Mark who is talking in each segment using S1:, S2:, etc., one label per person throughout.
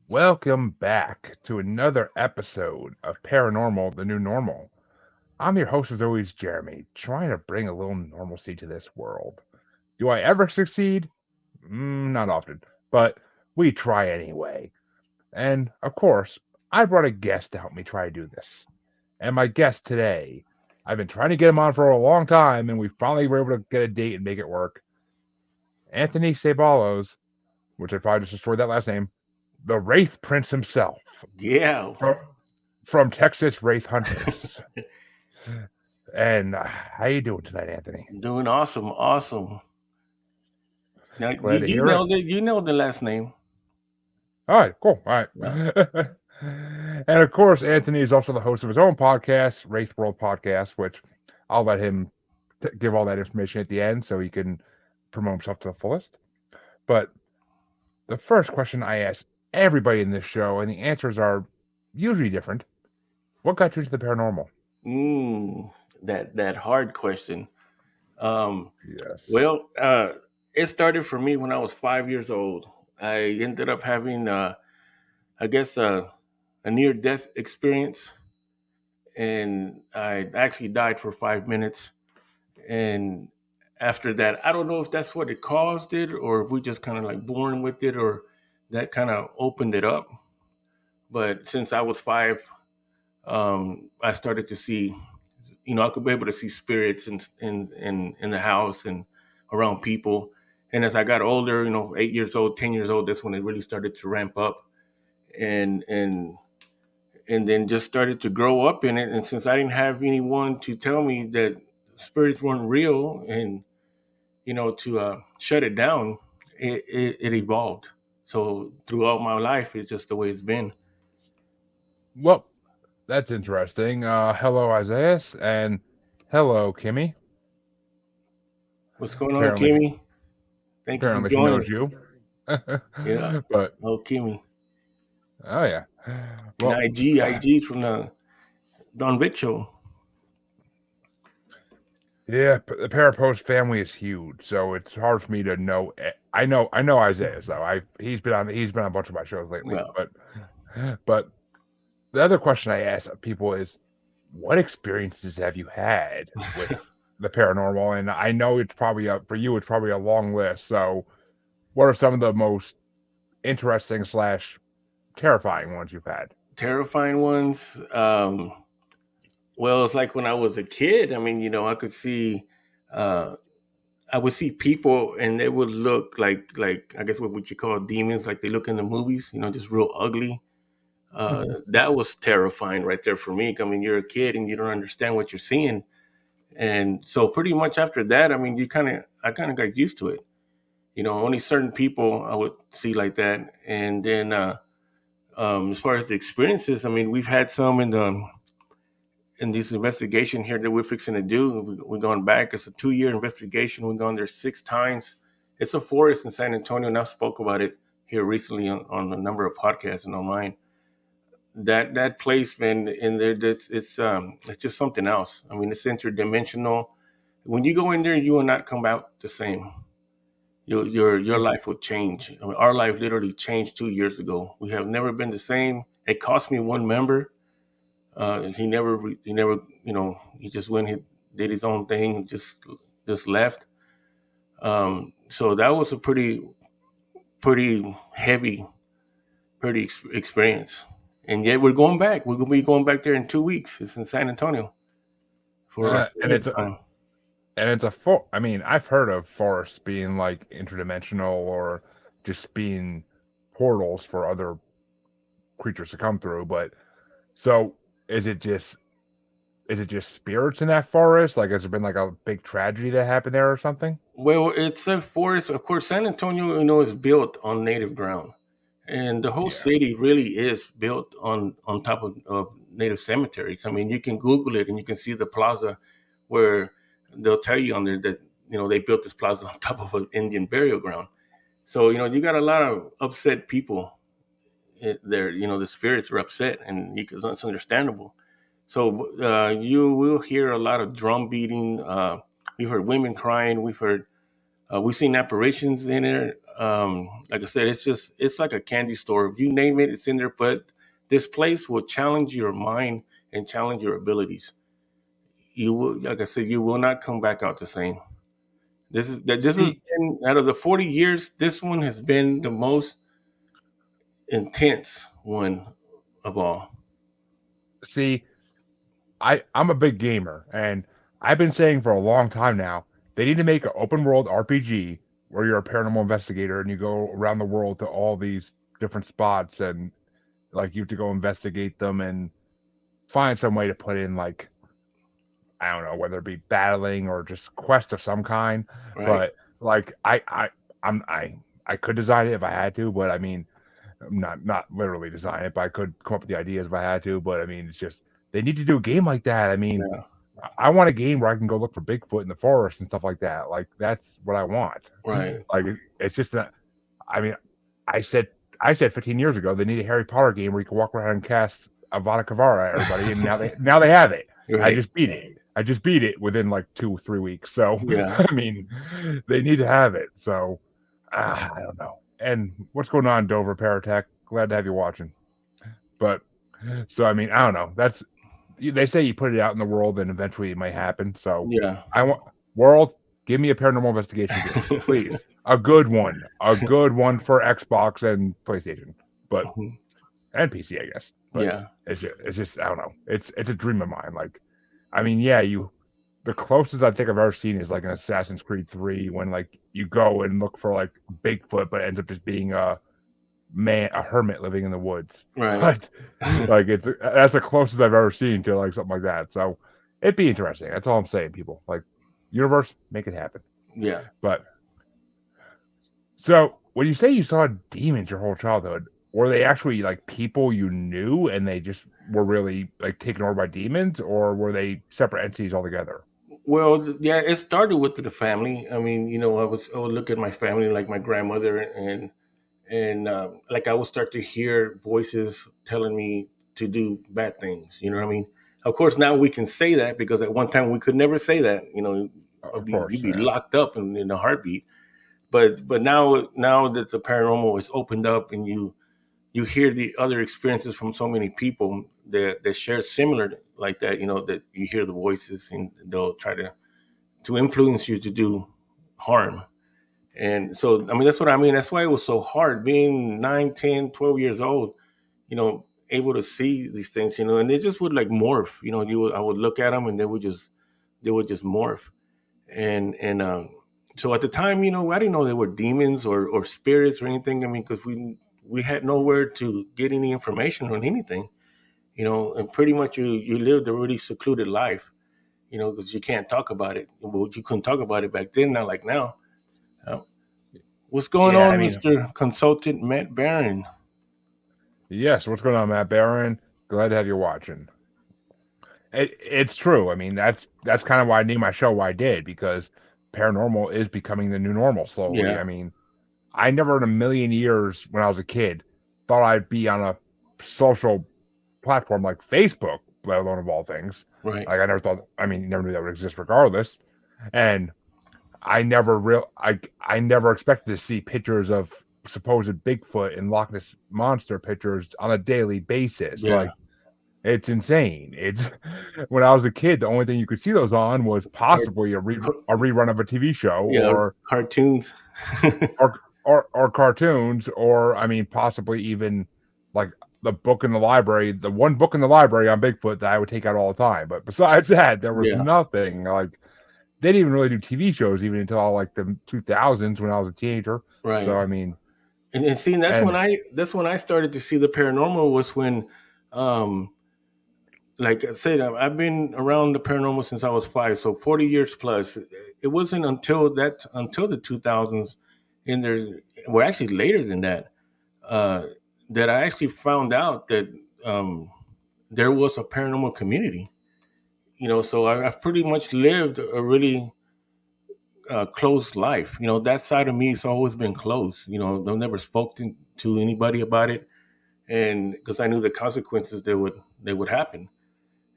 S1: Welcome back to another episode of Paranormal, the New Normal. I'm your host, as always, Jeremy, trying to bring a little normalcy to this world. Do I ever succeed? Not often, but we try anyway. And, of course, I brought a guest to help me try to do this. And my guest today, I've been trying to get him on for a long time, and we finally were able to get a date and make it work. Anthony Ceballos, which I probably just destroyed that last name, the Wraith Prince himself.
S2: Yeah.
S1: From Texas Wraith Hunters. And how you doing tonight, Anthony?
S2: Doing awesome. Now
S1: Glad to
S2: you
S1: hear it.
S2: nailed it. You nailed the last name.
S1: All right, cool. All right.
S2: Yeah.
S1: And of course, Anthony is also the host of his own podcast, Wraith World Podcast, which I'll let him give all that information at the end so he can promote himself to the fullest. But the first question I ask everybody in this show, and the answers are usually different. What got you into the paranormal?
S2: That hard question.
S1: Yes.
S2: Well, it started for me when I was 5 years old. I ended up having, I guess, a near-death experience, and I actually died for 5 minutes. And after that, I don't know if that's what it caused it, or if we just kind of like born with it, or that kind of opened it up. But since I was five, I started to see, I could be able to see spirits in the house and around people. And as I got older, 8 years old, 10 years old, that's when it really started to ramp up, and and and then just started to grow up in it. And since I didn't have anyone to tell me that spirits weren't real, and to shut it down, it evolved. So throughout my life, it's just the way it's been.
S1: Well, that's interesting. Hello, Isaiah, and hello, Kimmy.
S2: What's going on,
S1: Apparently,
S2: Kimmy? Thank you for
S1: apparently she knows
S2: joining.
S1: you.
S2: Yeah.
S1: But
S2: Oh, Kimmy.
S1: oh yeah,
S2: And
S1: well,
S2: IG's from the Don Vic show.
S1: yeah. The Parapost family is huge, so it's hard for me to know. I know Isaiah though. He's been on a bunch of my shows lately.
S2: Well,
S1: But the other question I ask people is, what experiences have you had with the paranormal? And I know it's probably for you. It's probably a long list. So, what are some of the most interesting slash terrifying ones you've had?
S2: terrifying ones. Well, it's like when I was a kid. I mean, I could see, uh, I would see people, and they would look like I guess what you call demons, like they look in the movies. Just real ugly. That was terrifying right there for me. I mean, you're a kid and you don't understand what you're seeing, and so pretty much after that, I mean, I kind of got used to it. Only certain people I would see like that, and then as far as the experiences, I mean, we've had some in this investigation here that we're fixing to do. We're going back. It's a 2-year investigation. We've gone there 6 times. It's a forest in San Antonio, and I've spoke about it here recently on a number of podcasts and online. That place, man, in there, it's just something else. I mean, it's interdimensional. When you go in there, you will not come out the same. Your life will change. I mean, our life literally changed 2 years ago. We have never been the same. It cost me one member. He never, he just went, he did his own thing, and just left. So that was a pretty heavy, experience. And yet we're going back. We're gonna be going back there in 2 weeks. It's in San Antonio for our
S1: And it's
S2: 40th time.
S1: I mean, I've heard of forests being like interdimensional or just being portals for other creatures to come through. But so is it just spirits in that forest? Like, has there been like a big tragedy that happened there or something?
S2: Well, it's a forest. Of course, San Antonio, is built on native ground, and the whole
S1: Yeah.
S2: city really is built on top of native cemeteries. I mean, you can Google it and you can see the plaza where they'll tell you on there that they built this plaza on top of an Indian burial ground. So you got a lot of upset people there. The spirits are upset, and that's understandable. So you will hear a lot of drum beating. We've heard women crying. We've seen apparitions in there. like I said, it's like a candy store. If you name it, it's in there. But this place will challenge your mind and challenge your abilities. You will, like I said, you will not come back out the same. This has
S1: See,
S2: been out of the 40 years. This one has been the most intense one of all.
S1: see, I'm a big gamer, and I've been saying for a long time now they need to make an open world RPG where you're a paranormal investigator and you go around the world to all these different spots and like you have to go investigate them and find some way to put in like I don't know whether it be battling or just quest of some kind.
S2: Right,
S1: But like I could design it if I had to, but I mean not literally design it, but I could come up with the ideas if I had to. But I mean it's just they need to do a game like that. I mean
S2: yeah,
S1: I want a game where I can go look for Bigfoot in the forest and stuff like that. Like that's what I want.
S2: right,
S1: Like it's just that. I mean, I said I said 15 years ago they need a Harry Potter game where you can walk around and cast Avada Kedavra at everybody, and now they have it. I
S2: right,
S1: just beat it. I just beat it within like 2 or 3 weeks. So
S2: yeah.
S1: I mean, they need to have it. So I don't know. And what's going on, Dover Paratech? Glad to have you watching. But so I mean, I don't know. That's they say you put it out in the world and eventually it might happen. So
S2: Yeah.
S1: I want world, give me a paranormal investigation game, please. A good one for Xbox and PlayStation, but
S2: Mhm.
S1: and PC, I guess. But
S2: Yeah.
S1: it's just I don't know. It's a dream of mine. Like, I mean, yeah, the closest I think I've ever seen is like an Assassin's Creed 3 when like you go and look for like Bigfoot, but it ends up just being a hermit living in the woods.
S2: Right.
S1: But like that's the closest I've ever seen to like something like that. So it'd be interesting. That's all I'm saying, people. Like universe, make it happen.
S2: Yeah.
S1: But so when you say you saw demons your whole childhood, were they actually like people you knew and they just were really like taken over by demons, or were they separate entities altogether?
S2: Well, yeah, it started with the family. I mean, I would look at my family, like my grandmother, and like I would start to hear voices telling me to do bad things. You know what I mean? Of course, now we can say that because at one time we could never say that.
S1: Of
S2: You'd
S1: course,
S2: be
S1: yeah.
S2: locked up in a heartbeat. But now that the paranormal is opened up and you hear the other experiences from so many people that share similar like that, that you hear the voices and they'll try to influence you to do harm. And so, I mean, that's what I mean. That's why it was so hard being 9, 10, 12 years old, able to see these things, and they just would like morph, I would look at them and they would just morph. And so at the time, I didn't know they were demons or spirits or anything. I mean, because we had nowhere to get any information on anything, and pretty much you lived a really secluded life, because you can't talk about it. Well, you couldn't talk about it back then, not like now. Uh, what's going
S1: Yeah, I
S2: on,
S1: mean,
S2: Mr. Consultant Matt Barron?
S1: yes, what's going on, Matt Barron? Glad to have you watching. It's true. I mean, that's kind of why I named my show why I did, because paranormal is becoming the new normal slowly.
S2: Yeah,
S1: I mean, I never in a million years when I was a kid thought I'd be on a social platform like Facebook, let alone of all things.
S2: right.
S1: Like I never thought. I mean, you never knew that would exist regardless. And I never expected to see pictures of supposed Bigfoot and Loch Ness monster pictures on a daily basis.
S2: Yeah,
S1: Like it's insane. It's when I was a kid, the only thing you could see those on was
S2: Car-
S1: possibly a rerun of a TV show
S2: yeah, cartoons.
S1: or cartoons, or I mean, possibly even like the book in the library, the one book in the library on Bigfoot that I would take out all the time. But besides that, there was
S2: Yeah,
S1: nothing. Like they didn't even really do TV shows even until like the 2000s when I was a teenager.
S2: right.
S1: So I mean,
S2: And see,
S1: and
S2: that's when I started to see the paranormal was when, um, like I said, I've been around the paranormal since I was 5, so 40 years plus. It wasn't until the 2000s, in there, well, actually later than that, uh, that I actually found out that there was a paranormal community. So I've pretty much lived a really closed life. That side of me has always been closed. I've never spoken to anybody about it, and because I knew the consequences that would happen.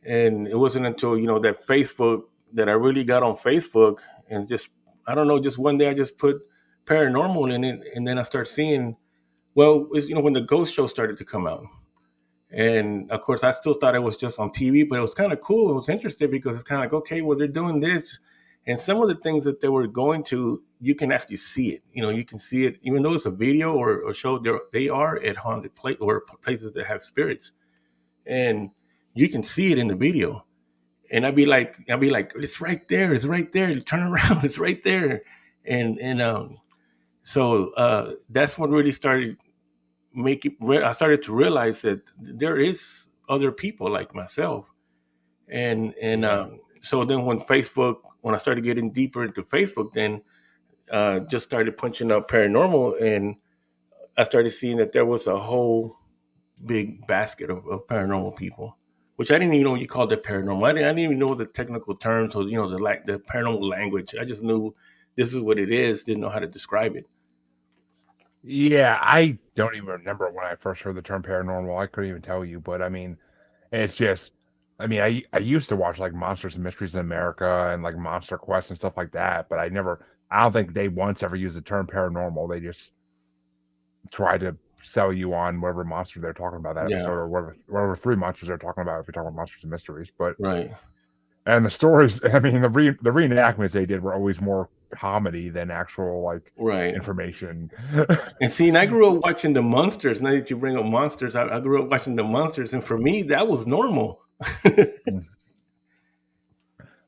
S2: And it wasn't until that Facebook that I really got on Facebook and just I don't know, just one day I just put paranormal in it, and then I start seeing. Well, it's, when the ghost show started to come out, and of course I still thought it was just on TV, but it was kind of cool. It was interesting because it's kind of like, okay, well they're doing this, and some of the things that they were going to, you can actually see it. You can see it, even though it's a video or show. They are at haunted place or places that have spirits, and you can see it in the video. And I'd be like, it's right there, it's right there. You turn around, it's right there, and so that's what really started I started to realize that there is other people like myself, and
S1: Yeah.
S2: so then when I started getting deeper into Facebook, then just started punching up paranormal, and I started seeing that there was a whole big basket of paranormal people, which I didn't even know you called it paranormal. I didn't even know the technical terms or the paranormal language. I just knew this is what it is. Didn't know how to describe it.
S1: Yeah, I don't even remember when I first heard the term paranormal. I couldn't even tell you, but I mean, it's just, I mean, I used to watch like Monsters and Mysteries in America and like Monster Quest and stuff like that, but I don't think they once ever used the term paranormal. They just tried to sell you on whatever monster they're talking about that
S2: Yeah,
S1: episode, or whatever three monsters they're talking about if you're talking about Monsters and Mysteries. But
S2: right,
S1: and the stories, I mean, the reenactments they did were always more comedy than actual like
S2: right.
S1: information.
S2: And see, and I grew up watching the Munsters. Now that you bring up Monsters, I grew up watching the Munsters, and for me, that was normal.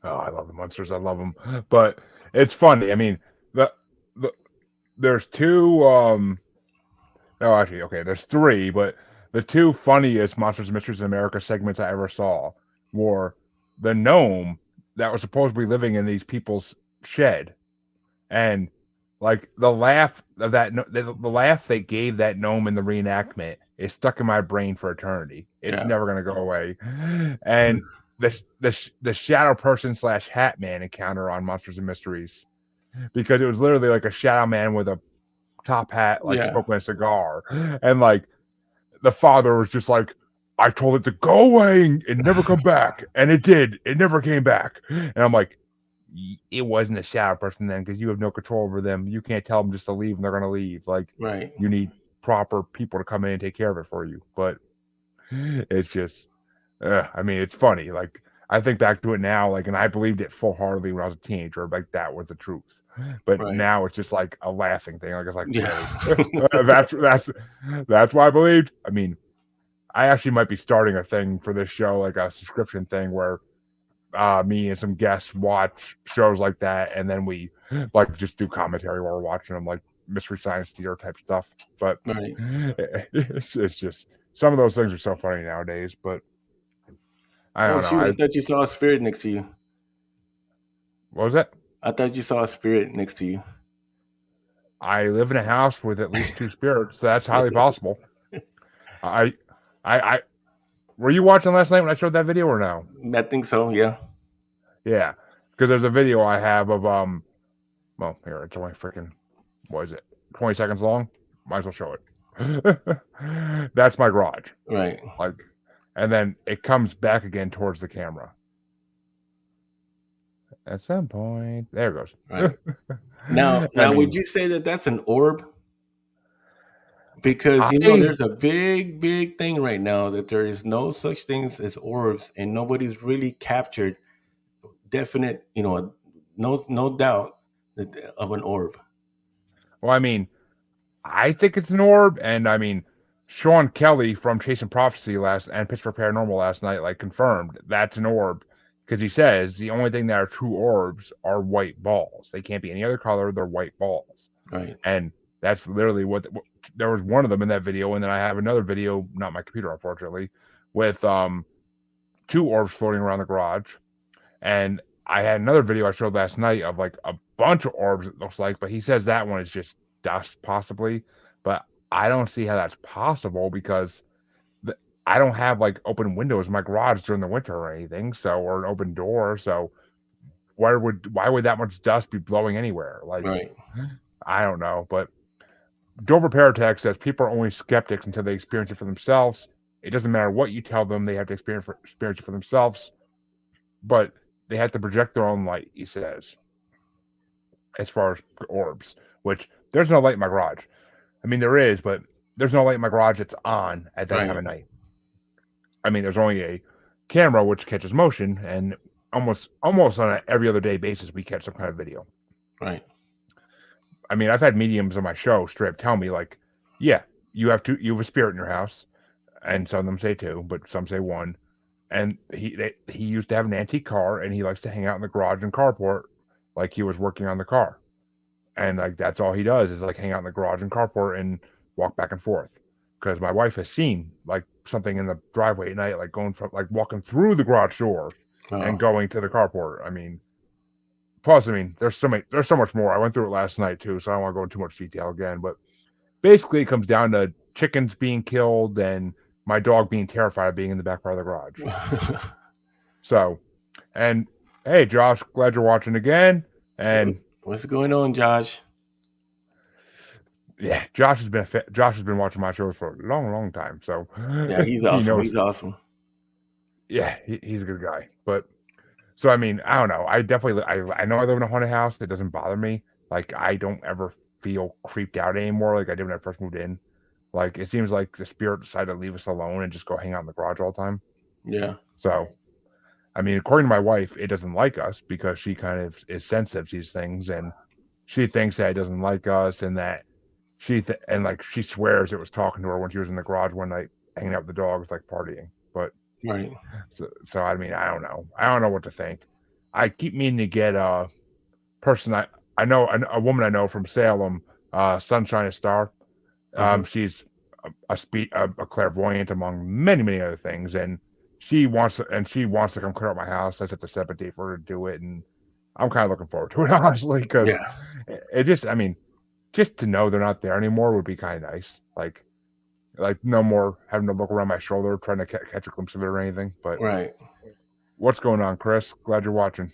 S1: Oh, I love the monsters. I love them. But it's funny. I mean, the the there's two. Oh, actually, okay. There's three, but the two funniest Monsters and Mysteries in America segments I ever saw were the gnome that was supposedly living in these people's shed, and like the laugh of that, the laugh they gave that gnome in the reenactment is stuck in my brain for eternity. It's
S2: Yeah,
S1: never gonna go away. And the shadow person slash hat man encounter on Monsters and Mysteries, because it was literally like a shadow man with a top hat, like
S2: yeah,
S1: smoking a cigar, and like the father was just like, I told it to go away and never come back, and it did. It never came back, and I'm like, it wasn't a shadow person then, because you have no control over them. You can't tell them just to leave, and they're gonna leave. Like,
S2: right.
S1: you need proper people to come in and take care of it for you. But it's just, I mean, it's funny. Like, I think back to it now, like, and I believed it full heartedly when I was a teenager, like that was the truth. But
S2: Right.
S1: now it's just like a laughing thing. Like, it's like,
S2: Yeah.
S1: really? That's what I believed. I mean, I actually might be starting a thing for this show, like a subscription thing where me and some guests watch shows like that, and then we like just do commentary while we're watching them, like Mystery Science Theater type stuff. But
S2: Right.
S1: it's just some of those things are so funny nowadays. But I
S2: Oh
S1: don't know.
S2: shoot! I thought you saw a spirit next to you.
S1: What was that?
S2: I thought you saw a spirit next to you.
S1: I live in a house with at least two spirits, so that's highly possible. I, I were you watching last night when I showed that video or no?
S2: I think so. Yeah.
S1: Yeah, because there's a video I have of well, here it's only freaking, what is it, 20 seconds long? Might as well show it. That's my garage.
S2: Right.
S1: Like, and then it comes back again towards the camera. At some point, there it goes.
S2: Right. Now,
S1: I
S2: would
S1: mean,
S2: you say that that's an orb? Because
S1: I
S2: there's a big, big thing right now that there is no such things as orbs, and nobody's really captured definite, no doubt of an orb.
S1: well, I mean, I think it's an orb, and I mean, Sean Kelly from Chasing Prophecy last and Pittsburgh Paranormal last night like confirmed that's an orb, because he says the only thing that are true orbs are white balls. They can't be any other color. They're white balls,
S2: Right.
S1: and that's literally what there was one of them in that video, and then I have another video, not my computer unfortunately, with two orbs floating around the garage, and I had another video I showed last night of like a bunch of orbs, it looks like, but he says that one is just dust, possibly. But I don't see how that's possible, because the, I don't have like open windows in my garage during the winter or anything, so, or an open door. So why would that much dust be blowing anywhere? Like,
S2: Right.
S1: I don't know. But Dover Paratech says people are only skeptics until they experience it for themselves. It doesn't matter what you tell them; they have to experience it for themselves. But they have to project their own light, he says, as far as orbs, which there's no light in my garage. I mean, there is, but there's no light in my garage that's on at that time
S2: Right.
S1: of night. I mean, there's only a camera which catches motion, and almost on an every other day basis, we catch some kind of video.
S2: Right.
S1: I mean, I've had mediums on my show straight up tell me like, yeah, you have a spirit in your house, and some of them say two, but some say one. And he used to have an antique car, and he likes to hang out in the garage and carport like he was working on the car, and like that's all he does is like hang out in the garage and carport and walk back and forth. Because my wife has seen like something in the driveway at night, like going from like walking through the garage door and
S2: Wow.
S1: going to the carport. I mean, plus, I mean, there's so much more. I went through it last night too, so I don't want to go into too much detail again. But basically, it comes down to chickens being killed and my dog being terrified of being in the back part of the garage. So, and hey, Josh, glad you're watching again. And
S2: What's going on, Josh?
S1: yeah, Josh has been watching my shows for a long time, so
S2: Yeah, he's
S1: he
S2: awesome.
S1: knows.
S2: He's awesome.
S1: Yeah, he's a good guy. But so I mean, I don't know. I definitely I know I live in a haunted house. It doesn't bother me. Like I don't ever feel creeped out anymore. Like I did when I first moved in. Like it seems like the spirit decided to leave us alone and just go hang out in the garage all the time.
S2: Yeah.
S1: So I mean, according to my wife, it doesn't like us because she kind of is sensitive to these things, and she thinks that it doesn't like us, and that and like she swears it was talking to her when she was in the garage one night hanging out with the dogs, like partying. But
S2: Right.
S1: so I mean, I don't know. I don't know what to think. I keep meaning to get a person I know a woman I know from Salem, Sunshine Star.
S2: Uh-huh.
S1: She's a clairvoyant among many other things, and she wants to come clear out my house. I just have to set a date for her to do it, and I'm kind of looking forward to it honestly because
S2: Yeah.
S1: it just I mean just to know they're not there anymore would be kind of nice. Like no more having to look around my shoulder trying to catch a glimpse of it or anything. But
S2: Right.
S1: what's going on, Chris? Glad you're watching.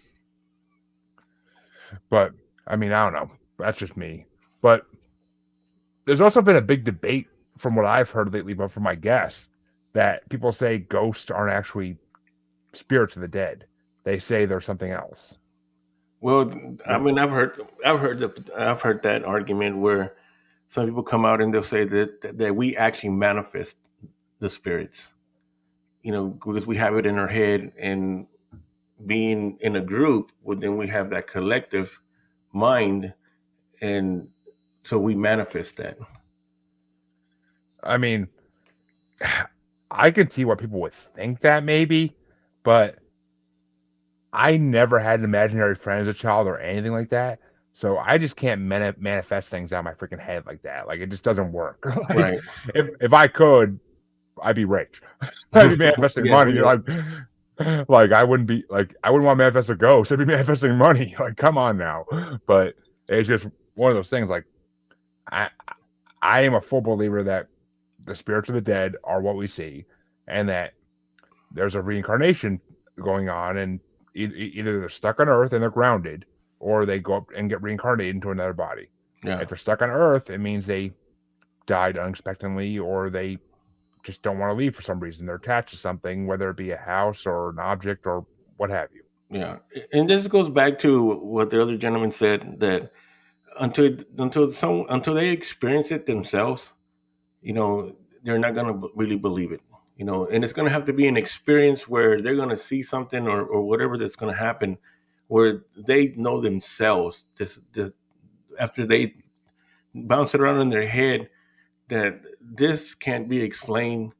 S1: But I mean, I don't know. That's just me. But there's also been a big debate from what I've heard lately, but from my guests, that people say ghosts aren't actually spirits of the dead. They say they're something else.
S2: Well, I mean, I've heard that argument where some people come out and they'll say that we actually manifest the spirits, because we have it in our head, and being in a group, well, then we have that collective mind, and so we manifest that.
S1: I mean, I can see why people would think that maybe, but I never had an imaginary friend as a child or anything like that. So I just can't manifest things out of my freaking head like that. Like it just doesn't work. Like
S2: Right.
S1: if I could, I'd be rich. I'd be manifesting
S2: Yes.
S1: money. Like I wouldn't want to manifest a ghost. I'd be manifesting money. Like come on now. But it's just one of those things. Like I I am a full believer that the spirits of the dead are what we see, and that there's a reincarnation going on, and either they're stuck on Earth and they're grounded, or they go up and get reincarnated into another body.
S2: Yeah.
S1: If they're stuck on Earth, it means they died unexpectedly, or they just don't want to leave for some reason. They're attached to something, whether it be a house or an object or what have you.
S2: Yeah. And this goes back to what the other gentleman said, that until they experience it themselves, they're not going to really believe it. And it's going to have to be an experience where they're going to see something, or whatever that's going to happen, where they know themselves, this after they bounce it around in their head, that this can't be explained.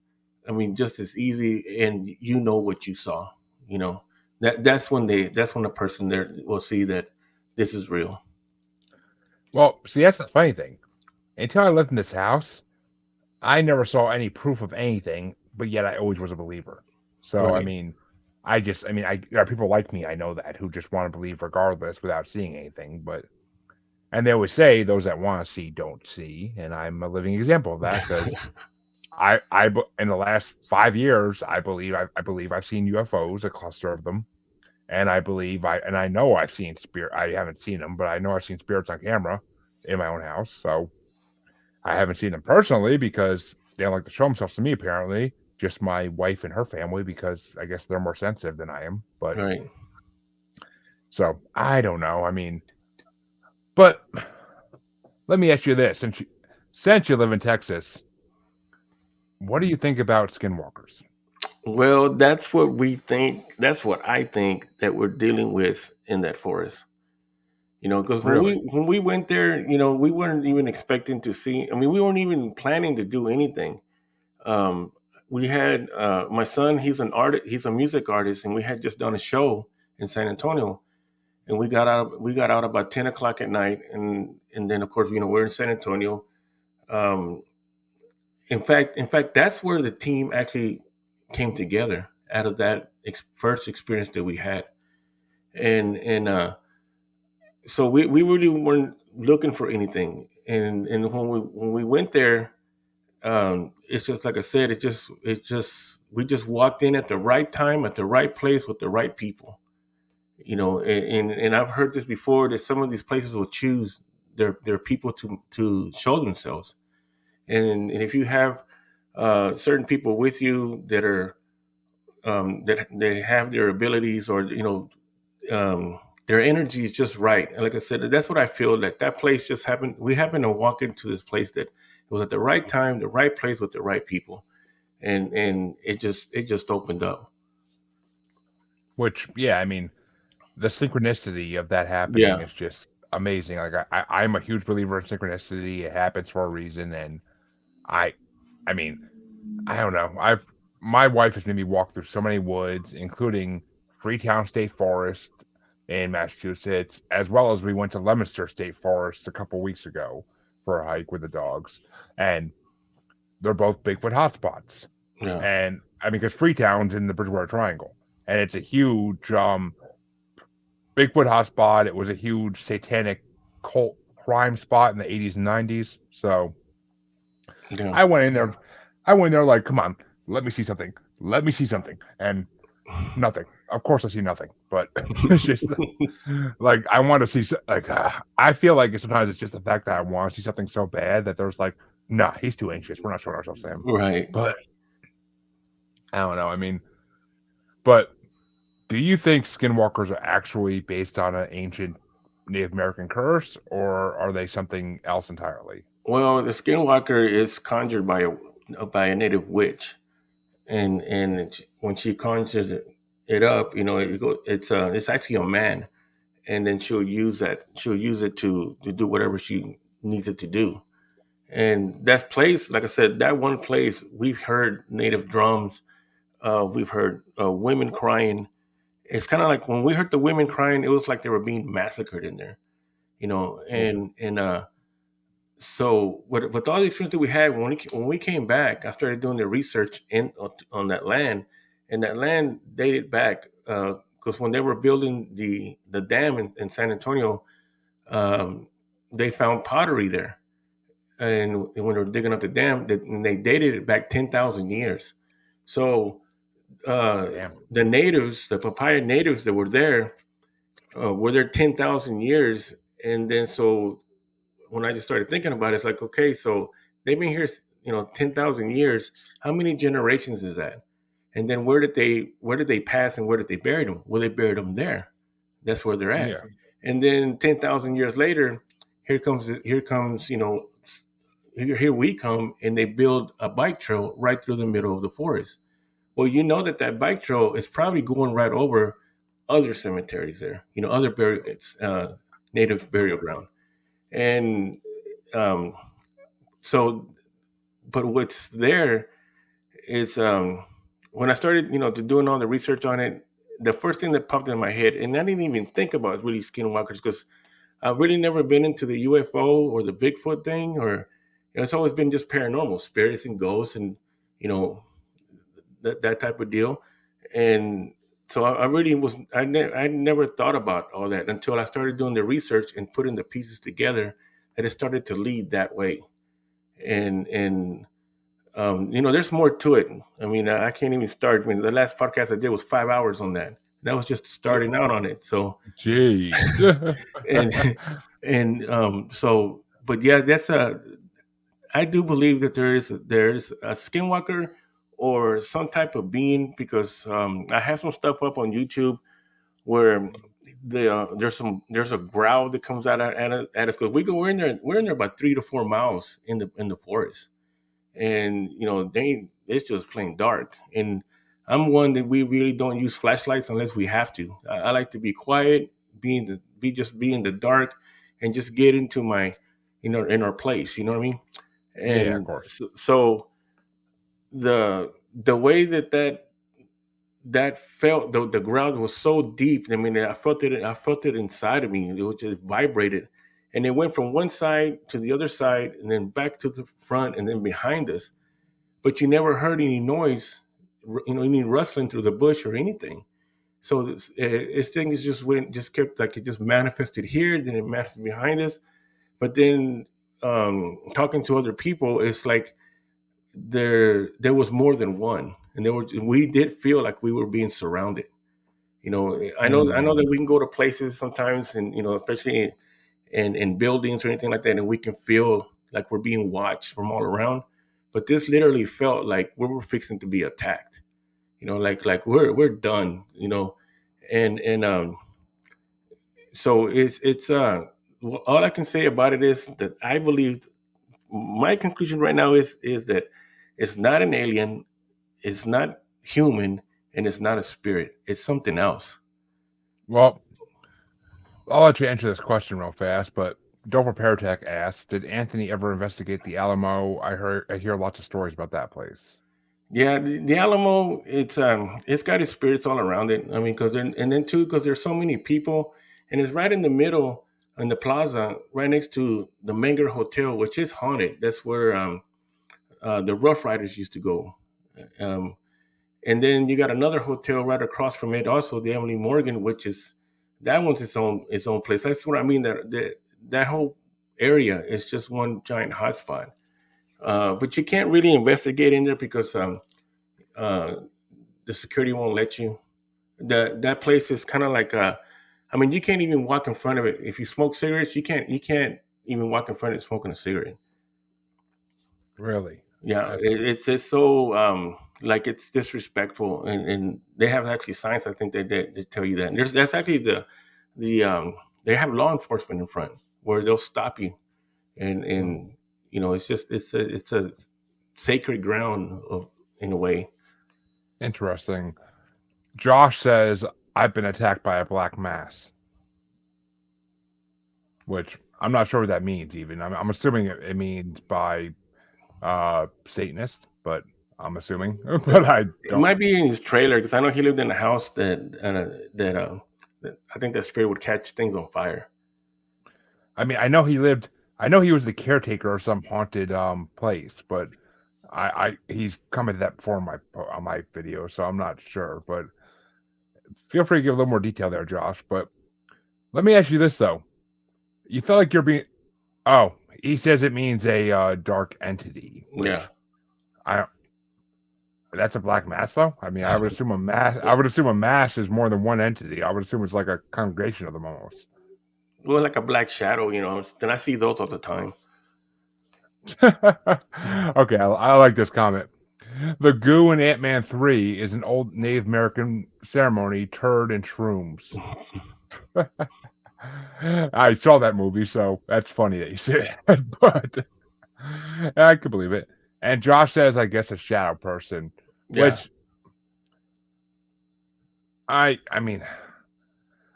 S2: I mean, just as easy, and what you saw. That's when the person there will see that this is real.
S1: Well, see, that's the funny thing. Until I lived in this house, I never saw any proof of anything, but yet I always was a believer. So, I
S2: Right.
S1: mean, there are people like me, I know that, who just want to believe regardless without seeing anything. And they always say those that want to see don't see. And I'm a living example of that because in the last 5 years, I believe I've seen UFOs, a cluster of them. And I know I've seen spirit. I haven't seen them, but I know I've seen spirits on camera in my own house. So I haven't seen them personally because they don't like to show themselves to me, apparently. Just my wife and her family, because I guess they're more sensitive than I am. But
S2: Right.
S1: so I don't know. I mean, but let me ask you this: since you live in Texas, what do you think about skinwalkers?
S2: Well, that's what we think. That's what I think that we're dealing with in that forest. Because when we
S1: Really?
S2: when we went there, we weren't even expecting to see. I mean, we weren't even planning to do anything. Um, we had my son. He's an artist. He's a music artist, and we had just done a show in San Antonio. And we got out about 10 o'clock at night, and then of course we're in San Antonio. Um, in fact, that's where the team actually came together out of that first experience that we had, and so we really weren't looking for anything, and when we went there, it's just like I said, it just we just walked in at the right time, at the right place, with the right people. And I've heard this before, that some of these places will choose their people to show themselves, and if you have certain people with you that are that they have their abilities, or their energy is just right. And like I said, that's what I feel, that place just happened. We happened to walk into this place that it was at the right time, the right place, with the right people, and it just opened up.
S1: Which, yeah, I mean, the synchronicity of that happening
S2: Yeah,
S1: is just amazing. Like I'm a huge believer in synchronicity. It happens for a reason, and I, I mean, I don't know. My wife has made me walk through so many woods, including Freetown State Forest in Massachusetts, as well as we went to Leominster State Forest a couple weeks ago for a hike with the dogs, and they're both Bigfoot hotspots.
S2: yeah,
S1: And I mean, because Freetown's in the Bridgewater Triangle, and it's a huge Bigfoot hotspot. It was a huge satanic cult crime spot in the 80s and 90s. So
S2: yeah.
S1: I went in there. I went in there like, come on, let me see something. Let me see something. And nothing. Of course, I see nothing. But it's just like I want to see. Like I feel like sometimes it's just the fact that I want to see something so bad that there's like, nah, he's too anxious. We're not showing ourselves to him.
S2: Right.
S1: But I don't know. I mean, but do you think skinwalkers are actually based on an ancient Native American curse, or are they something else entirely?
S2: Well, the skinwalker is conjured by a native witch, and when she conjures it up, it's actually a man, and then she'll use it to do whatever she needs it to do. And that place, like I said, that one place, we've heard native drums, we've heard women crying. It's kind of like when we heard the women crying, it was like they were being massacred in there,
S1: Oh,
S2: and so with all the experience that we had, when we came back, I started doing the research on that land, and that land dated back because when they were building the dam in San Antonio, um, they found pottery there, and when they were digging up the dam, they dated it back 10,000 years. So uh,
S1: damn.
S2: the papaya natives that were there 10,000 years, and then so when I just started thinking about it, it's like, okay, so they've been here, 10,000 years. How many generations is that? And then where did they pass, and where did they bury them? Well, they buried them there. That's where they're at.
S1: Yeah.
S2: And then 10,000 years later, here comes, here we come, and they build a bike trail right through the middle of the forest. Well, you know that bike trail is probably going right over other cemeteries there, other native burial ground. And um, so, but what's there is when I started, to doing all the research on it, the first thing that popped in my head, and I didn't even think about really skinwalkers, because I've really never been into the UFO or the Bigfoot thing, or it's always been just paranormal, spirits and ghosts, and you know that type of deal. And so I really I never thought about all that until I started doing the research and putting the pieces together, that it started to lead that way. And there's more to it. I mean, I can't even start. I mean, the last podcast I did was 5 hours on that. That was just starting out on it. So,
S1: Jeez.
S2: and and but yeah, I do believe that there's a skinwalker or some type of being, because I have some stuff up on YouTube where there's a growl that comes out at us because we're in there about 3 to 4 miles in the forest, and it's just plain dark. And I'm one that we really don't use flashlights unless we have to. I like to be quiet, be in the dark, and just get into my in our place. You know what I mean?
S1: Yeah, of
S2: And
S1: course.
S2: so the way that felt, the ground was so deep. I mean, I felt it inside of me. It was just vibrated, and it went from one side to the other side, and then back to the front, and then behind us. But you never heard any noise, any rustling through the bush or anything. So this thing is just kept, like, it just manifested here, then it manifested behind us. But then, talking to other people, it's like there was more than one, and we did feel like we were being surrounded. I know that
S1: Mm,
S2: we can go to places sometimes, and especially in buildings or anything like that, and we can feel like we're being watched from all around. But this literally felt like we were fixing to be attacked. Like we're done. And so all I can say about it is that I believe my conclusion right now is that it's not an alien, it's not human, and it's not a spirit. It's something else.
S1: well, I'll let you answer this question real fast, but Dover Paratech asks, did Anthony ever investigate the Alamo? I hear lots of stories about that place.
S2: Yeah, the Alamo, it's got its spirits all around it. I mean, and then too, because there's so many people, and it's right in the middle in the plaza, right next to the Menger Hotel, which is haunted. That's where the Rough Riders used to go. Um, and then you got another hotel right across from it, also the Emily Morgan, which is that one's its own place. That's what I mean. That whole area is just one giant hotspot. But you can't really investigate in there because uh, the security won't let you. That place is kind of like I mean, you can't even walk in front of it. If you smoke cigarettes, you can't even walk in front of it smoking a cigarette.
S1: Really?
S2: Yeah,
S1: That's
S2: it's just so like it's disrespectful, and they have actually signs. I think that tell you that. And that's actually the they have law enforcement in front where they'll stop you, and it's a sacred ground of in a way.
S1: interesting. Josh says, I've been attacked by a black mass, which I'm not sure what that means even. I'm assuming it means by Satanist, but I'm assuming. But I
S2: It
S1: don't.
S2: might be in his trailer because I know he lived in a house that I think that spirit would catch things on fire.
S1: I mean, I know he was the caretaker of some haunted place, but I he's commented that before on my video, so I'm not sure. But feel free to give a little more detail there, Josh. But let me ask you this though: you feel like you're being oh, he says it means a dark entity,
S2: Yeah.
S1: which I don't. That's a black mass, though. I mean, I would assume a mass. I would assume a mass is more than one entity. I would assume it's like a congregation of them almost.
S2: Well, like a black shadow, Then I see those all the time.
S1: Okay, I like this comment. The goo in Ant Man 3 is an old Native American ceremony, turd and shrooms. I saw that movie, so that's funny that you said that, but I could believe it. And Josh says, I guess a shadow person,
S2: Yeah.
S1: which I mean,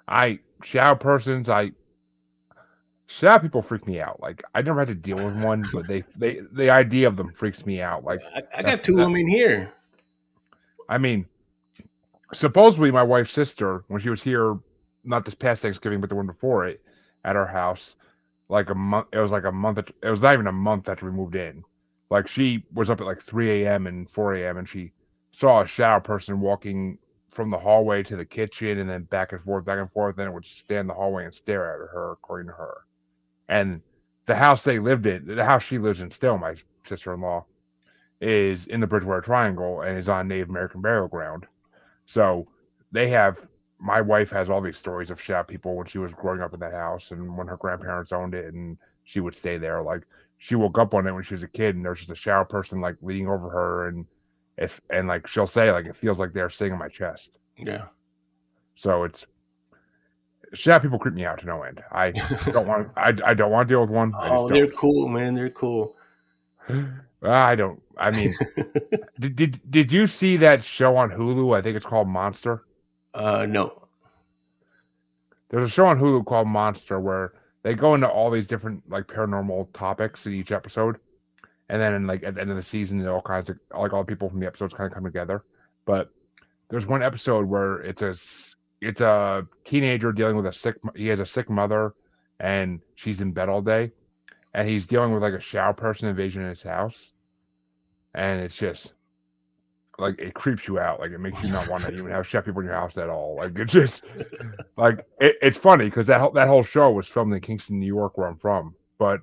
S1: I shadow persons, shadow people freak me out. Like I never had to deal with one, but the idea of them freaks me out. Like
S2: I
S1: that
S2: got two of
S1: that
S2: them in here.
S1: I mean, supposedly my wife's sister, when she was here, not this past Thanksgiving, but the one before it, at our house, like a month. It was like a month. It was not even a month after we moved in. Like she was up at like 3 a.m. and 4 a.m. and she saw a shadow person walking from the hallway to the kitchen and then back and forth. Then it would stand in the hallway and stare at her, according to her. And the house they lived in, the house she lives in still, my sister-in-law, is in the Bridgewater Triangle and is on Native American burial ground. So they have my wife has all these stories of shadow people when she was growing up in that house and when her grandparents owned it and she would stay there. Like she woke up on it when she was a kid and there's just a shadow person like leaning over her and if and like she'll say like it feels like they're sitting on my chest.
S2: Yeah.
S1: So it's shadow people creep me out to no end. I don't want. I don't want to deal with one. I just
S2: Oh, they're
S1: don't.
S2: cool, man. They're cool.
S1: I don't. I mean, did you see that show on Hulu? I think it's called Monster.
S2: No.
S1: There's a show on Hulu called Monster where they go into all these different like paranormal topics in each episode, and then like at the end of the season, all kinds of like all the people from the episodes kind of come together. But there's one episode where it's a teenager dealing with he has a sick mother, and she's in bed all day, and he's dealing with like a shadow person invasion in his house, and it's just like it creeps you out. Like it makes you not want to even have chef people in your house at all. Like it's just like it's funny because that whole show was filmed in Kingston, New York, where I'm from. But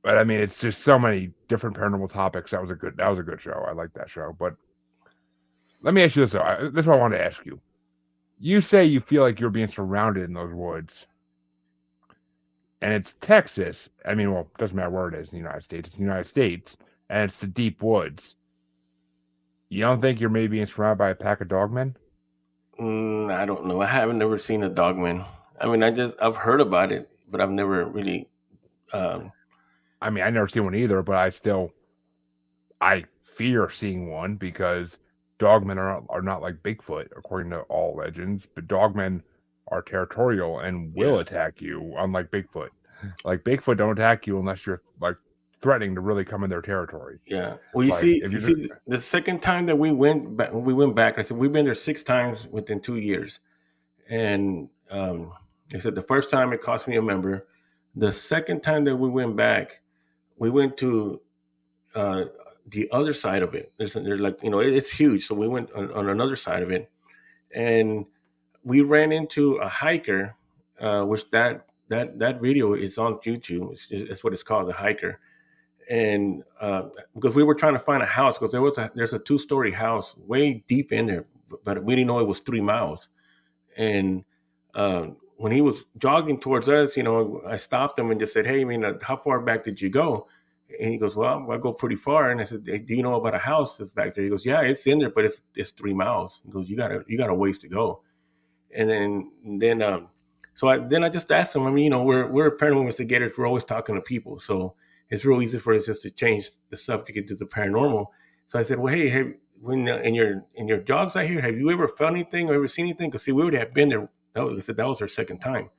S1: I mean, it's just so many different paranormal topics. That was a good show. I like that show. But let me ask you this though. This is what I wanted to ask you. You say you feel like you're being surrounded in those woods, and it's Texas. I mean, well, it doesn't matter where it is in the United States. It's the United States, and it's the deep woods. You don't think you're maybe being surrounded by a pack of dogmen?
S2: I don't know. I haven't never seen a Dogman. I mean, I've heard about it, but I've never really. Um,
S1: I mean, I never seen one either, but I fear seeing one because dogmen are not like Bigfoot, according to all legends. But dogmen are territorial and will
S2: yeah,
S1: attack you, unlike Bigfoot. Like Bigfoot don't attack you unless you're like threatening to really come in their territory.
S2: yeah. Well, you
S1: Like
S2: see,
S1: if
S2: you
S1: you're
S2: see, the second time that we went back. I said we've been there 6 times within 2 years, and I said the first time it cost me a member. The second time that we went back, we went to uh, the other side of it. There's like it's huge, so we went on another side of it, and we ran into a hiker, which that video is on YouTube. It's what it's called, the hiker. And because we were trying to find a house, because there's a 2-story house way deep in there, but we didn't know it was 3 miles. And when he was jogging towards us, I stopped him and just said, "Hey, I mean, how far back did you go?" And he goes, "Well, I go pretty far." And I said, "Hey, do you know about a house that's back there?" He goes, "Yeah, it's in there, but it's 3 miles." He goes, "You got a ways to go." And then I just asked him. I mean, we're paranormal investigators. We're always talking to people, so it's real easy for us just to change the subject to the paranormal. So I said, "Well, hey, when in your jogs out here, have you ever felt anything or ever seen anything?" Because see, we already had been there. That was our second time,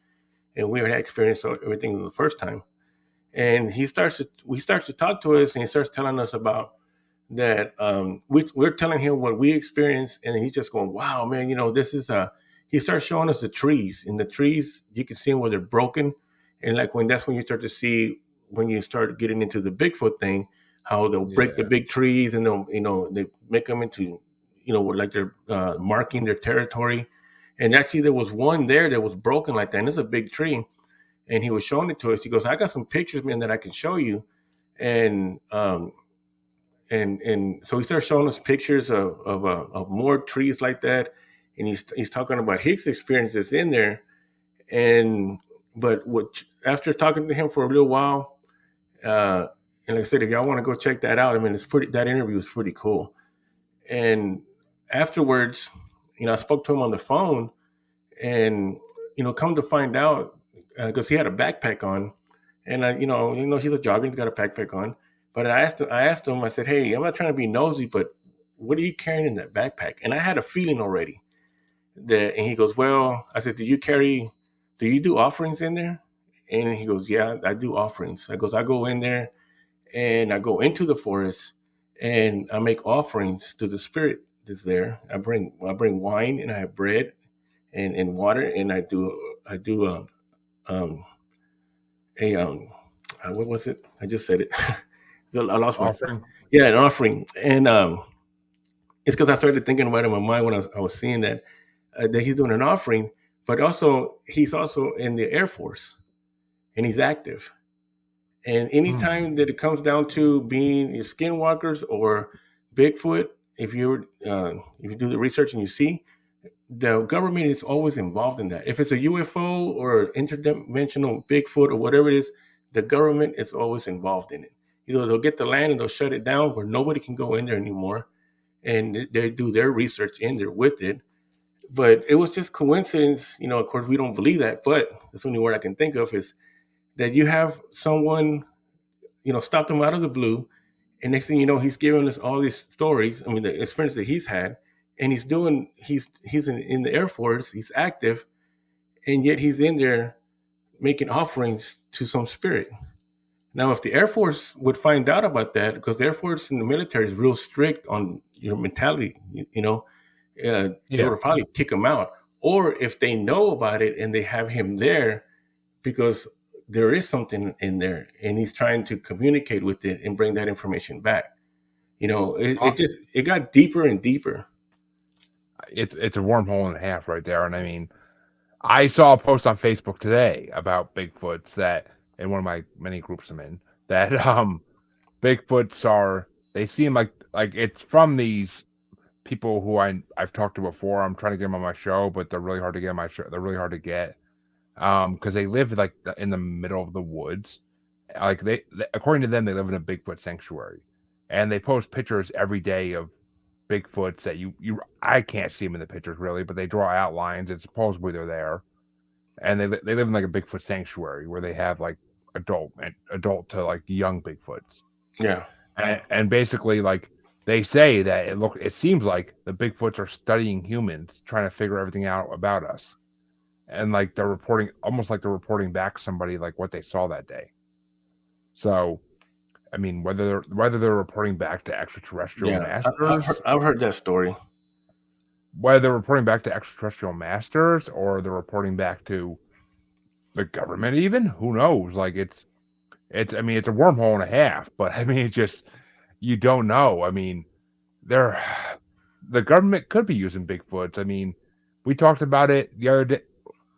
S2: and we already had experienced everything the first time. And we starts to talk to us, and he starts telling us about that. We're telling him what we experienced, and he's just going, "Wow, man, this is a." He starts showing us the trees. In the trees, you can see them where they're broken, and like that's when you start to see when you start getting into the Bigfoot thing, how they'll break the
S1: Yeah.
S2: big trees and they make them into like they're marking their territory. And actually, there was one there that was broken like that, and it's a big tree. And he was showing it to us. He goes, "I got some pictures, man, that I can show you." And so he starts showing us pictures of more trees like that, and he's talking about his experiences in there. And but what after talking to him for a little while, and like I said, if y'all want to go check that out, I mean, that interview is pretty cool. And afterwards, I spoke to him on the phone, and come to find out, because he had a backpack on, and he's a jogger, he's got a backpack on. But I asked him, I said, "Hey, I'm not trying to be nosy, but what are you carrying in that backpack?" And I had a feeling already and he goes, "Well," I said, do you do offerings in there?" And he goes, "Yeah, I do offerings." I goes, "I go in there and I go into the forest and I make offerings to the spirit that's there. I bring wine and I have bread and water, and I do um a what was it? I just said it. I lost my
S1: Offering.
S2: yeah, an offering. And it's because I started thinking about it in my mind when I was seeing that he's doing an offering, but also he's also in the Air Force and he's active. And
S1: Hmm.
S2: anytime that it comes down to being skinwalkers or Bigfoot, if you do the research and you see, the government is always involved in that. If it's a UFO or interdimensional Bigfoot or whatever it is, the government is always involved in it. They'll get the land and they'll shut it down where nobody can go in there anymore, and they do their research in there with it. But it was just coincidence. Of course, we don't believe that, but the only word I can think of is that you have someone, stop them out of the blue, and next thing you know, he's giving us all these stories. I mean, the experience that he's had, and he's in the Air Force, he's active, and yet he's in there making offerings to some spirit. Now, if the Air Force would find out about that, because the Air Force and the military is real strict on your mentality, they
S1: Yeah.
S2: would probably kick him out. Or if they know about it and they have him there because there is something in there and he's trying to communicate with it and bring that information back.
S1: Uh,
S2: It got deeper and deeper.
S1: it's a wormhole and a half right there. And I mean, I saw a post on Facebook today about Bigfoots that in one of my many groups I'm in that Bigfoots are they seem like it's from these people who I've talked to before. I'm trying to get them on my show, but they're really hard to get on my show. They're really hard to get because they live like in the middle of the woods. Like according to them, they live in a Bigfoot sanctuary, and they post pictures every day of Bigfoots that I can't see them in the pictures really, but they draw outlines and supposedly they're there. And they live in like a Bigfoot sanctuary where they have like adult to like young Bigfoots.
S2: Yeah.
S1: And basically like they say that it seems like the Bigfoots are studying humans, trying to figure everything out about us. And like they're reporting almost like they're reporting back somebody like what they saw that day. So I mean whether they're reporting back to extraterrestrial
S2: Yeah.
S1: masters,
S2: I've heard that story.
S1: whether they're reporting back to extraterrestrial masters or they're reporting back to the government even, who knows? Like I mean it's a wormhole and a half, but I mean it just you don't know. I mean they're the government could be using Bigfoots. I mean, we talked about it the other day.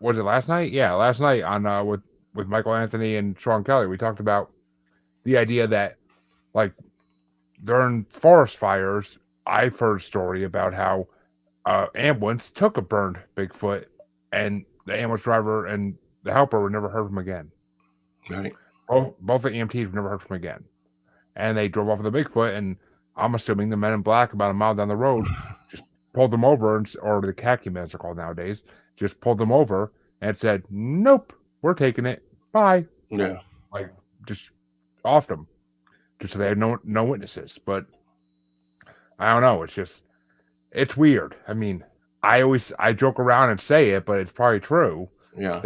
S1: Was it last night? Yeah, last night on with Michael Anthony and Sean Kelly. We talked about the idea that like during forest fires, I've heard a story about how ambulance took a burned Bigfoot, and the ambulance driver and the helper were never heard from again.
S2: Right.
S1: Both the EMTs were never heard from again, and they drove off with the Bigfoot. And I'm assuming the men in black about a mile down the road just pulled them over, or the khaki men, as they're called nowadays, just pulled them over and said, "Nope, we're taking it. Bye."
S2: Yeah.
S1: Like just offed them, just so they had no witnesses. But I don't know. It's weird. I mean, I joke around and say it, but it's probably true.
S2: Yeah.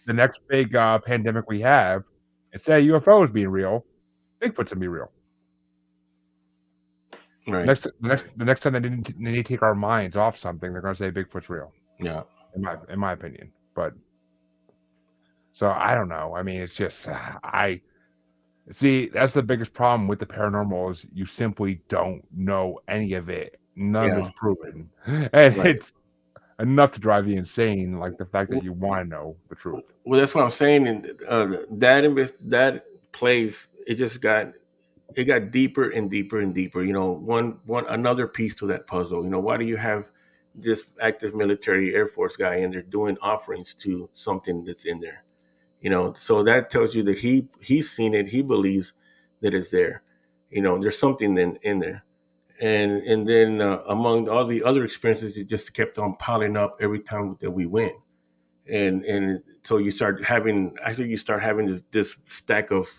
S1: The next big pandemic we have, instead of UFOs being real, Bigfoot's gonna be real.
S2: Right.
S1: The next time they need to take our minds off something, they're gonna say Bigfoot's real.
S2: Yeah.
S1: In my opinion. But so I don't know. I mean, it's just I see that's the biggest problem with the paranormal is you simply don't know any of it. None of
S2: Yeah.
S1: it's proven, and
S2: Right.
S1: it's enough to drive you insane. Like the fact that you want to know the truth.
S2: Well, that's what I'm saying. And that place, it got deeper and deeper and deeper. One another piece to that puzzle. Why do you have this active military Air Force guy in there doing offerings to something that's in there? So that tells you that he's seen it. He believes that it's there. There's something in there. And then among all the other experiences, it just kept on piling up every time that we went. And so you start having this stack of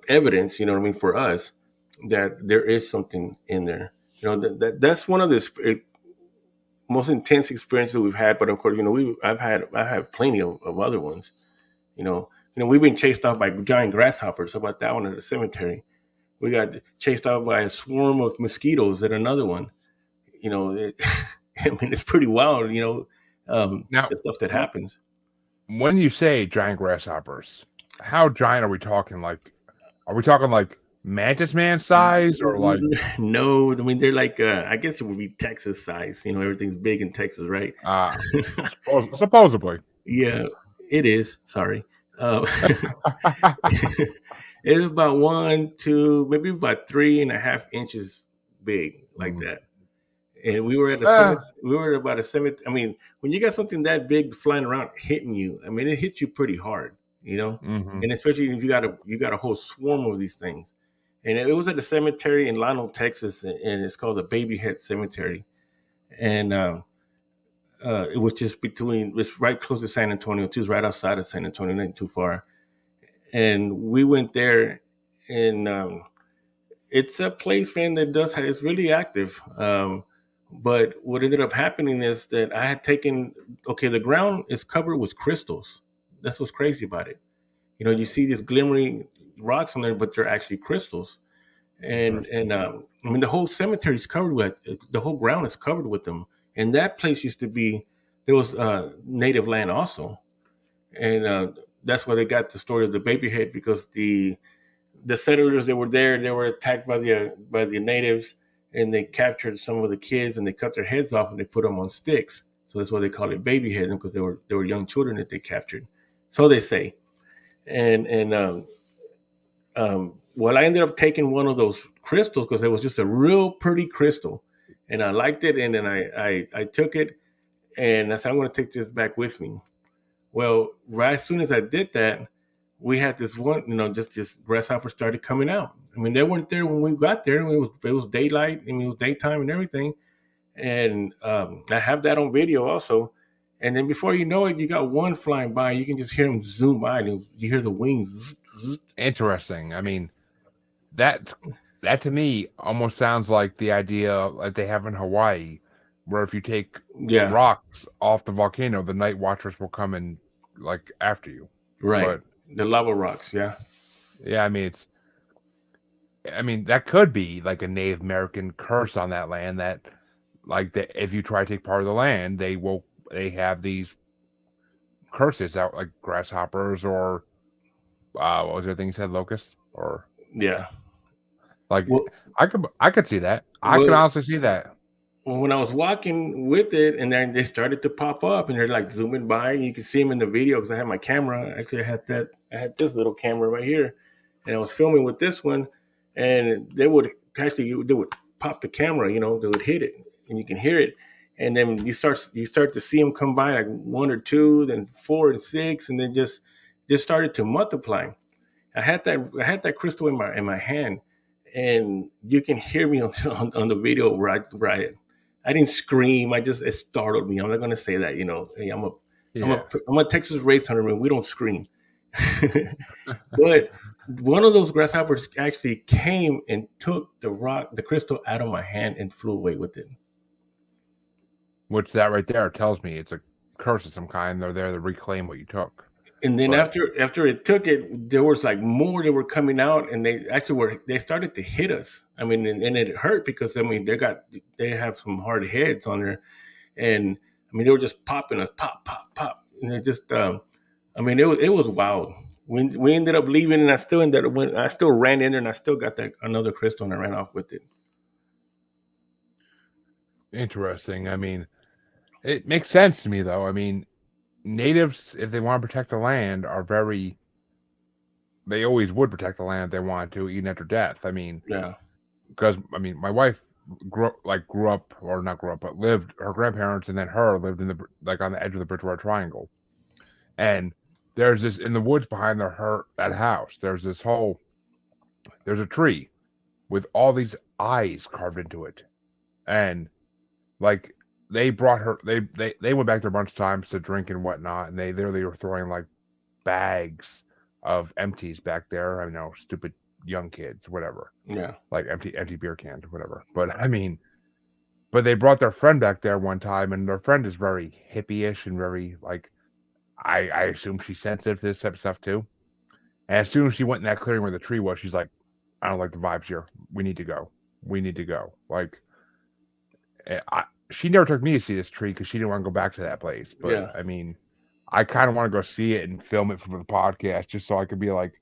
S2: evidence, for us that there is something in there. That's one of the most intense experiences we've had. But of course, I have plenty of other ones. We've been chased off by giant grasshoppers. How about that one at the cemetery? We got chased off by a swarm of mosquitoes at another one. I mean, it's pretty wild.
S1: Now,
S2: The stuff that happens.
S1: when you say giant grasshoppers, how giant are we talking? Like, are we talking like mantis man size or like?
S2: No, I mean they're like I guess it would be Texas size. Everything's big in Texas, right?
S1: Supposedly.
S2: Yeah, it is. Sorry. It's about 1, 2, maybe about 3.5 inches big, like that. And we were at a
S1: Uh,
S2: cemetery. We were about a cemetery. I mean, when you got something that big flying around hitting you, I mean, it hits you pretty hard.
S1: mm-hmm.
S2: And especially if you got a whole swarm of these things. And it was at a cemetery in Lano, Texas, and it's called the Baby Head Cemetery. And It was just it's right close to San Antonio too. It's right outside of San Antonio, not too far. And we went there, and it's a place, man, that it's really active. But what ended up happening is that I had taken, okay, the ground is covered with crystals. That's what's crazy about it. You see these glimmering rocks on there, but they're actually crystals. And I mean, the whole cemetery is covered with, the whole ground is covered with them. And that place used to be, there was native land also. And that's why they got the story of the baby head, because the settlers that were there, they were attacked by the natives, and they captured some of the kids and they cut their heads off and they put them on sticks. So that's why they call it baby head, because they were young children that they captured. So they say. And well, I ended up taking one of those crystals because it was just a real pretty crystal, and I liked it. And then I took it, and I said, I'm going to take this back with me. Well, right as soon as I did that, we had this one, just this grasshopper started coming out. I mean, they weren't there when we got there. It was daylight, and it was daytime and everything. And I have that on video also. And then before you know it, you got one flying by. You can just hear him zoom by, and you hear the wings. Zzz, zzz.
S1: Interesting. I mean, that to me almost sounds like the idea that they have in Hawaii, where if you take
S2: Yeah,
S1: rocks off the volcano, the night watchers will come and like after you.
S2: right.
S1: But
S2: The lava rocks. Yeah,
S1: yeah, I mean that could be like a Native American curse on that land, that like that if you try to take part of the land, they have these curses out, like grasshoppers, or what was the other thing you said, locusts, or
S2: yeah.
S1: like
S2: Well,
S1: I could see that. I could
S2: well,
S1: honestly see that.
S2: when I was walking with it, and then they started to pop up, and they're like zooming by, and you can see them in the video because I had my camera. Actually, I had this little camera right here, and I was filming with this one, and they would pop the camera, they would hit it, and you can hear it, and then you start to see them come by, like one or two, then four and six, and then just started to multiply. I had that crystal in my hand, and you can hear me on the video where I didn't scream. It startled me. I'm not gonna say that. Hey,
S1: Yeah.
S2: I'm a Texas Wraith Hunter, and we don't scream. But one of those grasshoppers actually came and took the crystal out of my hand and flew away with it.
S1: Which that right there tells me it's a curse of some kind. They're there to reclaim what you took.
S2: And then
S1: But
S2: after it took it, there was like more that were coming out, and they started to hit us. I mean, and it hurt because I mean they have some hard heads on there, and I mean they were just popping us, pop, pop, pop, and it just I mean it was wild. We ended up leaving, and I still ran in there, and I still got that another crystal, and I ran off with it.
S1: interesting. I mean, it makes sense to me though. I mean, natives, if they want to protect the land, they always would protect the land if they wanted to, even after death. I mean,
S2: Yeah,
S1: because I mean, my wife grew up, or not grew up, but lived. Her grandparents and then her lived in on the edge of the Bridgewater Triangle, and there's this in the woods behind that house. There's a tree with all these eyes carved into it, and like they brought her. They went back there a bunch of times to drink and whatnot, and they literally were throwing like bags of empties back there. I know, stupid young kids, whatever,
S2: yeah,
S1: like empty beer cans, whatever. But I mean, but they brought their friend back there one time, and their friend is very hippie-ish and very like I assume she's sensitive to this type of stuff too. And as soon as she went in that clearing where the tree was, she's like, I don't like the vibes here. We need to go. We need to go. Like, she never took me to see this tree because she didn't want to go back to that place. But
S2: yeah,
S1: I mean, I kind of want to go see it and film it for the podcast just so I could be like,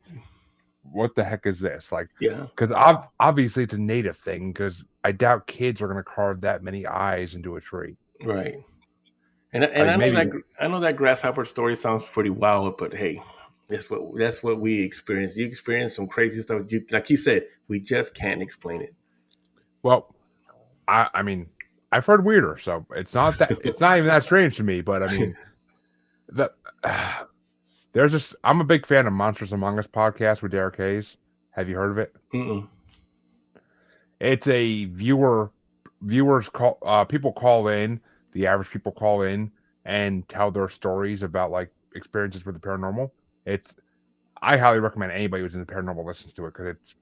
S1: what the heck is this? Like,
S2: yeah.
S1: because obviously it's a native thing, because I doubt kids are going to carve that many eyes into a tree.
S2: Right. And
S1: Like,
S2: I know
S1: maybe,
S2: that grasshopper story sounds pretty wild, but hey, that's what we experienced. You experienced some crazy stuff. Like you said, we just can't explain it.
S1: well, I mean, I've heard weirder, so it's not even that strange to me. But I mean, the there's this. I'm a big fan of Monsters Among Us podcast with Derek Hayes. Have you heard of it?
S2: Mm-mm.
S1: It's a viewers call people call in. the average people call in and tell their stories about like experiences with the paranormal. It's I highly recommend anybody who's into paranormal listens to it because it's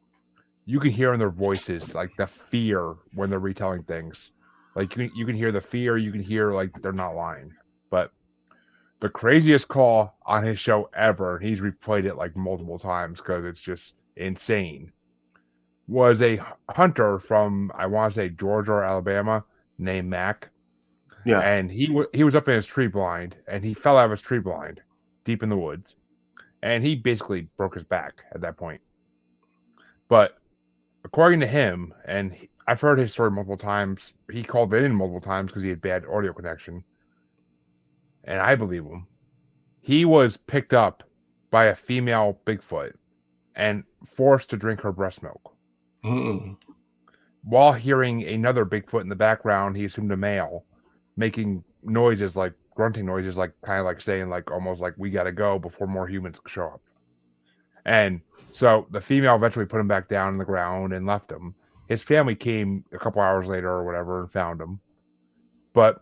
S1: you can hear in their voices like the fear when they're retelling things. Like you can hear the fear, you can hear like they're not lying. But the craziest call on his show ever, and he's replayed it like multiple times because it's just insane, was a hunter from I want to say Georgia or Alabama named Mac,
S2: Yeah.
S1: and he was up in his tree blind, and he fell out of his tree blind deep in the woods, and he basically broke his back at that point. But according to him, and I've heard his story multiple times, he called in multiple times because he had bad audio connection, and I believe him. He was picked up by a female Bigfoot and forced to drink her breast milk.
S2: Mm.
S1: While hearing another Bigfoot in the background, he assumed a male, making noises like grunting noises, like kind of like saying like almost like we gotta go before more humans show up. And so the female eventually put him back down on the ground and left him. His family came a couple hours later or whatever and found him. But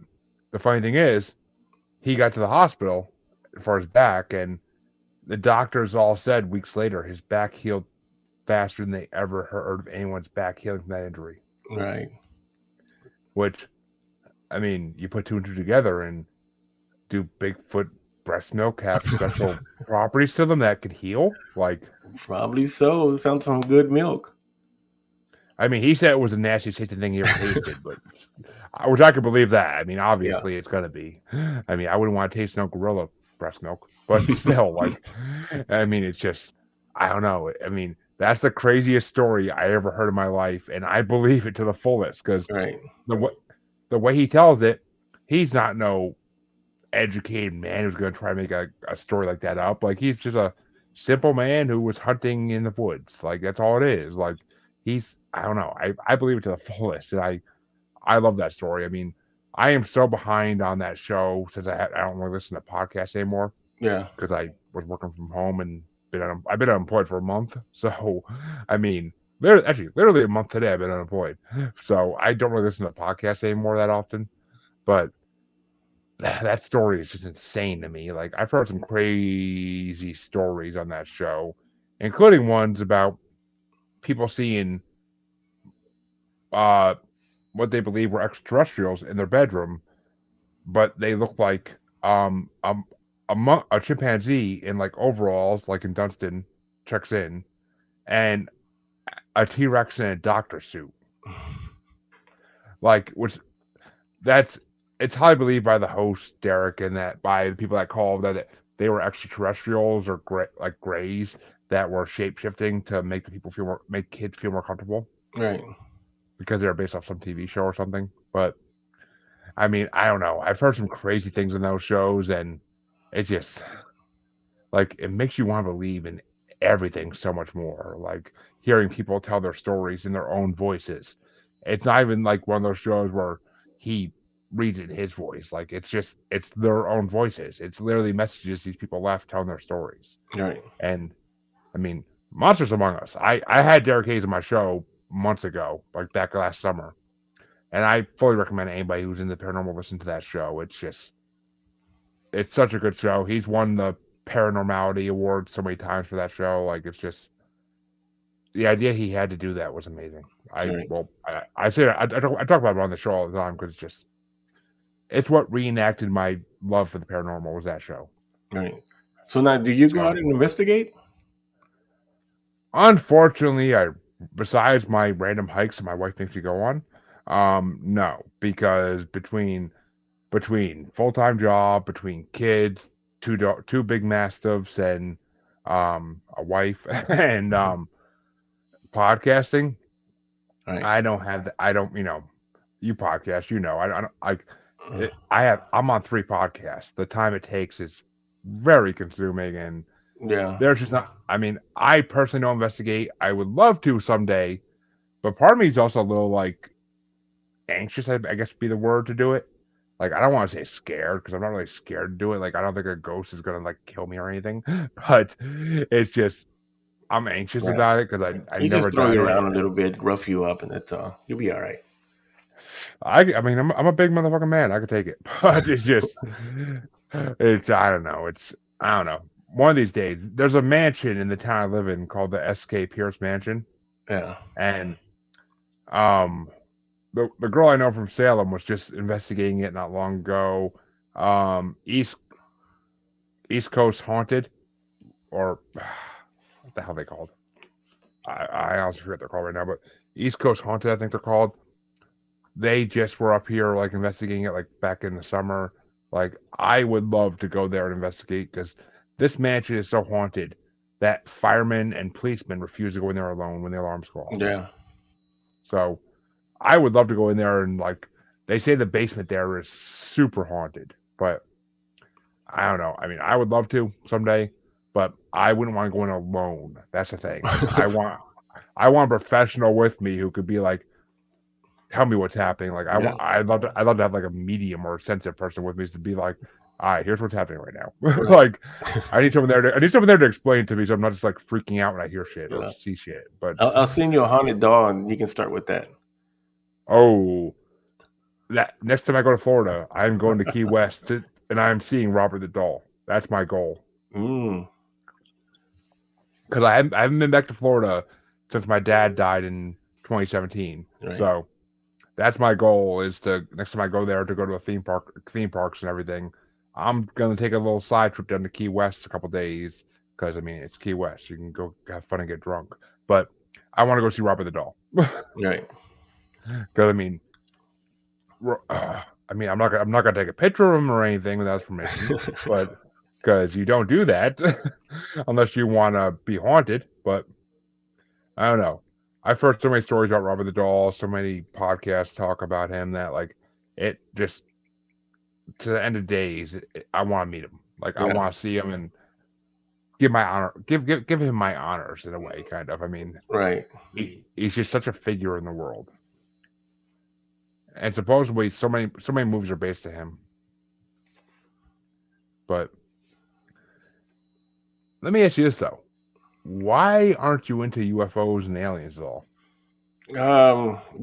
S1: the funny thing is, he got to the hospital for his back, and the doctors all said weeks later his back healed faster than they ever heard of anyone's back healing from that injury.
S2: Right.
S1: Which, I mean, you put two and two together, and do Bigfoot breast milk have special properties to them that can heal? Like,
S2: Probably so. Sounds some good milk.
S1: I mean, he said it was the nastiest tasting thing he ever tasted, but which I could believe that. I mean,
S2: Yeah.
S1: obviously it's gonna be. I mean, I wouldn't want to taste no gorilla breast milk, but still, like, I mean, it's just, I don't know. I mean, that's the craziest story I ever heard in my life, and I believe it to the fullest because
S2: Right.
S1: the way he tells it, he's not no educated man who's going to try to make a story like that up. Like, he's just a simple man who was hunting in the woods. Like, that's all it is. Like, I don't know. I believe it to the fullest. And I love that story. I mean, I am so behind on that show since I don't really listen to podcasts anymore
S2: Yeah.
S1: because I was working from home and I've been unemployed for a month. So, I mean, literally a month today I've been unemployed. So I don't really listen to podcasts anymore that often. But that story is just insane to me. Like, I've heard some crazy stories on that show, including ones about people seeing what they believe were extraterrestrials in their bedroom, but they look like a chimpanzee in like overalls, like in Dunstan checks in, and a T-Rex in a doctor suit. Like, which it's highly believed by the host Derek and that by the people that called that they were extraterrestrials or grays that were shape shifting to make kids feel more comfortable.
S2: Right.
S1: Because they were based off some TV show or something. But I mean, I don't know. I've heard some crazy things in those shows, and it's just like it makes you want to believe in everything so much more. Like hearing people tell their stories in their own voices. It's not even like one of those shows where he reads it in his voice. Like it's their own voices. It's literally messages these people left telling their stories.
S2: Right.
S1: And I mean, Monsters Among Us. I had Derek Hayes on my show months ago, like back last summer. And I fully recommend anybody who's into paranormal listen to that show. It's such a good show. He's won the Paranormality Award so many times for that show. Like, it's just the idea he had to do that was amazing.
S2: Right.
S1: I say I talk about it on the show all the time because it's what reenacted my love for the paranormal was that show.
S2: Right. So now, do you go out and investigate?
S1: Unfortunately, besides my random hikes that my wife makes me go on, no, because between full-time job, between kids, two big mastiffs, and a wife, and podcasting,
S2: Right.
S1: I don't have I don't you podcast, I'm on 3 podcasts. The time it takes is very consuming, and
S2: Yeah.
S1: there's just not. I mean, I personally don't investigate. I would love to someday, but part of me is also a little like anxious. I guess be the word to do it. Like, I don't want to say scared because I'm not really scared to do it. Like, I don't think a ghost is gonna like kill me or anything. But it's just I'm anxious
S2: Right.
S1: about it because I
S2: You
S1: never
S2: just throw
S1: done
S2: you
S1: it.
S2: around a little bit, rough you up, and that's all. You'll be all right.
S1: I mean, I'm a big motherfucking man. I could take it, but it's just, I don't know. I don't know. One of these days, there's a mansion in the town I live in called the S.K. Pierce Mansion,
S2: Yeah.
S1: and um, the girl I know from Salem was just investigating it not long ago. East Coast Haunted, or what the hell are they called? I honestly forget what they're called right now, but East Coast Haunted, I think they're called. They just were up here like investigating it like back in the summer. Like I would love to go there and investigate because this mansion is so haunted that firemen and policemen refuse to go in there alone when the alarms go off.
S2: Yeah.
S1: So I would love to go in there and like they say the basement there is super haunted, but I don't know. I mean, I would love to someday, but I wouldn't want to go in alone. That's the thing. Like I want a professional with me who could be like, tell me what's happening. Like
S2: Yeah.
S1: I'd love to have like a medium or a sensitive person with me to be like, all right, here's what's happening right now.
S2: Right.
S1: Like I need someone there to explain to me so I'm not just like freaking out when I hear shit or
S2: Yeah.
S1: see shit. But
S2: I'll send you a haunted doll, and you can start with that.
S1: oh, that next time I go to Florida, I'm going to Key West and I'm seeing Robert the Doll. That's my goal.
S2: Mm.
S1: Because I haven't been back to Florida since my dad died in 2017.
S2: Right.
S1: So that's my goal is to next time I go there to go to a theme parks and everything. I'm gonna take a little side trip down to Key West a couple days because I mean it's Key West. You can go have fun and get drunk, but I want to go see Robert the Doll.
S2: Right.
S1: Because I mean, I'm not gonna take a picture of him or anything without his permission, but because you don't do that unless you want to be haunted. But I don't know. I've heard so many stories about Robert the Doll, so many podcasts talk about him that like it just to the end of days, I want to meet him. Like I
S2: Yeah.
S1: want to see him and give my honor, give him my honors in a way, kind of. I mean,
S2: Right.
S1: he's just such a figure in the world, and supposedly so many movies are based on him. But let me ask you this though: why aren't you into UFOs and aliens at all?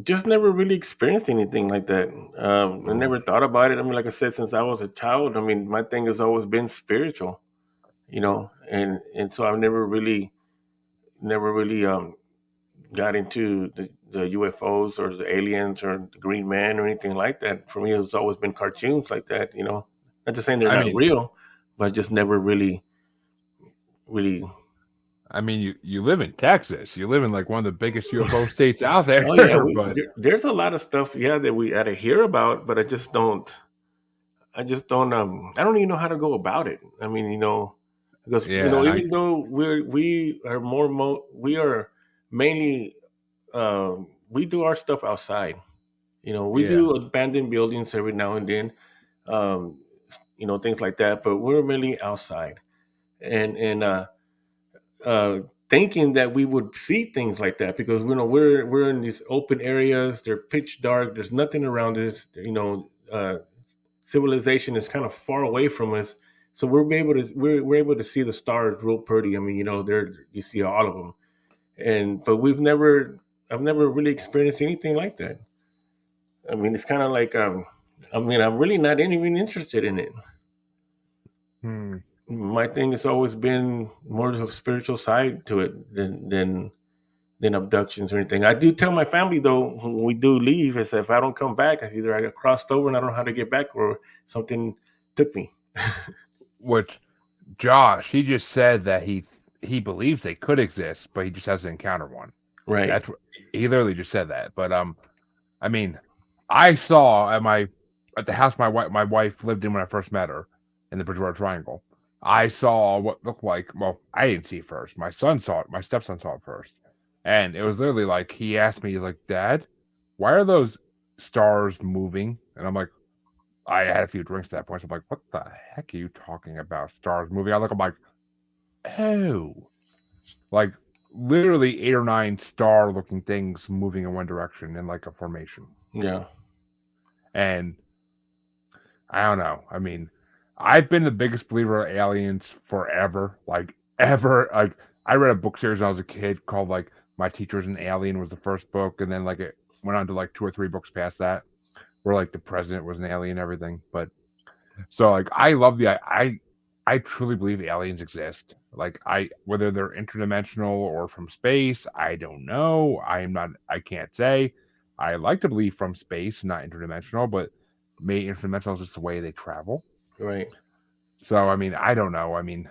S2: Just never really experienced anything like that. I never thought about it. I mean, like I said, since I was a child, I mean, my thing has always been spiritual, and so I've never really got into the UFOs or the aliens or the Green Man or anything like that. For me, it's always been cartoons like that. Not just saying they're
S1: I
S2: not
S1: mean,
S2: real, but just never really.
S1: I mean, you live in Texas. You live in like one of the biggest UFO states out there.
S2: Oh yeah,
S1: But
S2: there's a lot of stuff, yeah, that we had to hear about, but I just don't. I don't even know how to go about it. I mean, because
S1: yeah,
S2: even though we are we are mainly we do our stuff outside. We
S1: yeah.
S2: do abandoned buildings every now and then, um, things like that. But we're mainly outside, and uh, thinking that we would see things like that because we're in these open areas. They're pitch dark. There's nothing around us. Civilization is kind of far away from us, so we're able to see the stars real pretty. I mean, there you see all of them, but I've never really experienced anything like that. I mean, it's kind of like I mean, I'm really not even interested in it.
S1: Hmm.
S2: My thing has always been more of a spiritual side to it than abductions or anything. I do tell my family though when we do leave, is if I don't come back, either I got crossed over and I don't know how to get back, or something took me.
S1: Which Josh, he just said that he believes they could exist, but he just hasn't encountered one.
S2: Right.
S1: That's what he literally just said that. But I mean, I saw at the house my wife lived in when I first met her in the Bridgewater Triangle. I saw what looked like. Well, I didn't see it first. My son saw it. My stepson saw it first, and it was literally like he asked me like, "Dad, why are those stars moving?" And I'm like, I had a few drinks at that point. So I'm like, "What the heck are you talking about? Stars moving?" I'm like, "Oh." Like literally 8 or 9 star-looking things moving in one direction in like a formation.
S2: Yeah.
S1: And I don't know. I mean, I've been the biggest believer of aliens forever. Like ever. Like I read a book series when I was a kid called like My Teacher's an Alien was the first book, and then like it went on to like 2 or 3 books past that. where like the president was an alien and everything. But so like I love I truly believe aliens exist. Like whether they're interdimensional or from space, I don't know. I can't say. I like to believe from space, not interdimensional, but maybe interdimensional is just the way they travel.
S2: Right.
S1: So I mean, I don't know. I mean,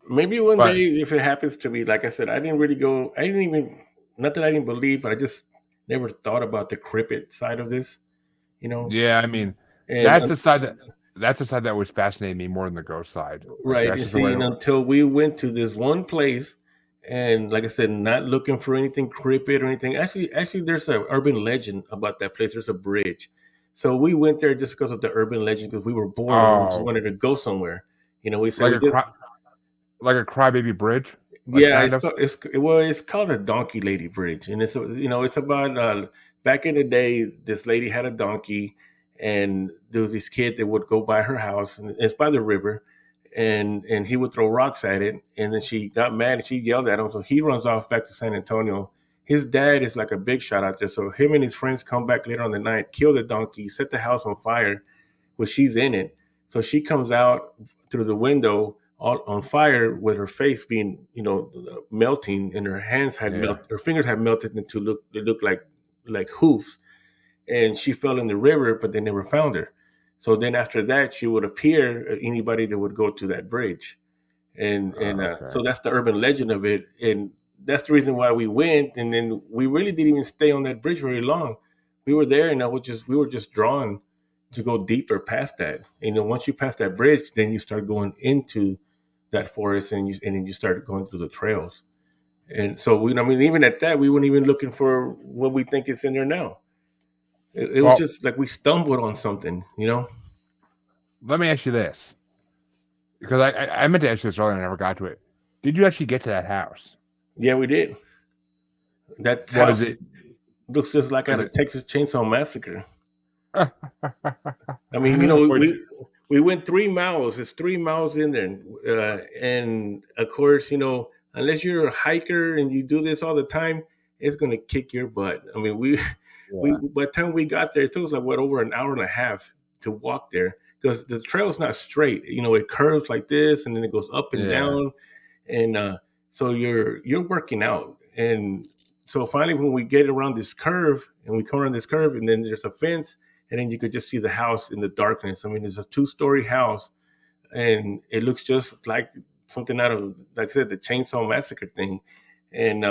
S2: Maybe one
S1: but
S2: day, if it happens to me, like I said, I didn't really go. I didn't even, not that I didn't believe, but I just never thought about the cryptid side of this. You know,
S1: yeah, I mean,
S2: and
S1: that's the side that that's the side that was fascinating me more than the ghost side. Like
S2: right,
S1: that's
S2: and
S1: just the way.
S2: see, and until we went to this one place, and like I said, not looking for anything cryptid or anything. Actually, there's a urban legend about that place. There's a bridge, so we went there just because of the urban legend because we were bored and we just
S1: Oh,
S2: wanted to go somewhere. We said
S1: like
S2: we
S1: a
S2: just
S1: like a crybaby bridge, like
S2: yeah,
S1: kind of.
S2: it's called a donkey lady bridge, and it's about back in the day. This lady had a donkey, and there was this kid that would go by her house, and it's by the river, and he would throw rocks at it, and then she got mad and she yelled at him, so he runs off back to San Antonio. His dad is like a big shot out there, so him and his friends come back later on the night, kill the donkey, set the house on fire, well, she's in it. So she comes out through the window all on fire with her face being, melting, and her hands had
S1: Yeah.
S2: melted, her fingers had melted into they look like hoofs, and she fell in the river, but they never found her. So then after that, she would appear anybody that would go to that bridge, and
S1: Okay.
S2: so that's the urban legend of it, and that's the reason why we went. And then we really didn't even stay on that bridge very long. We were there, and we were just drawn to go deeper past that. Once you pass that bridge, then you start going into that forest, and then you start going through the trails. And so I mean, even at that, we weren't even looking for what we think is in there now. It was
S1: Well,
S2: just like we stumbled on something.
S1: let me ask you this, because I meant to ask you this earlier and I never got to it. Did you actually get to that house?
S2: Yeah, we did. That
S1: Was
S2: house
S1: it?
S2: looks just like
S1: Was
S2: out of
S1: it?
S2: Texas Chainsaw Massacre. I mean,
S1: Would-
S2: we went 3 miles. It's 3 miles in there, and of course, unless you're a hiker and you do this all the time, it's gonna kick your butt. I mean, we we
S1: yeah.
S2: by the time we got there, it took us like what over an hour and a half to walk there because the trail's not straight. It curves like this, and then it goes up and
S1: Yeah.
S2: down, and so you're working out. And so finally, when we get around this curve and we come around this curve, and then there's a fence, and then you could just see the house in the darkness. I mean, it's a two-story house, and it looks just like something out of, like I said, the Chainsaw Massacre thing. And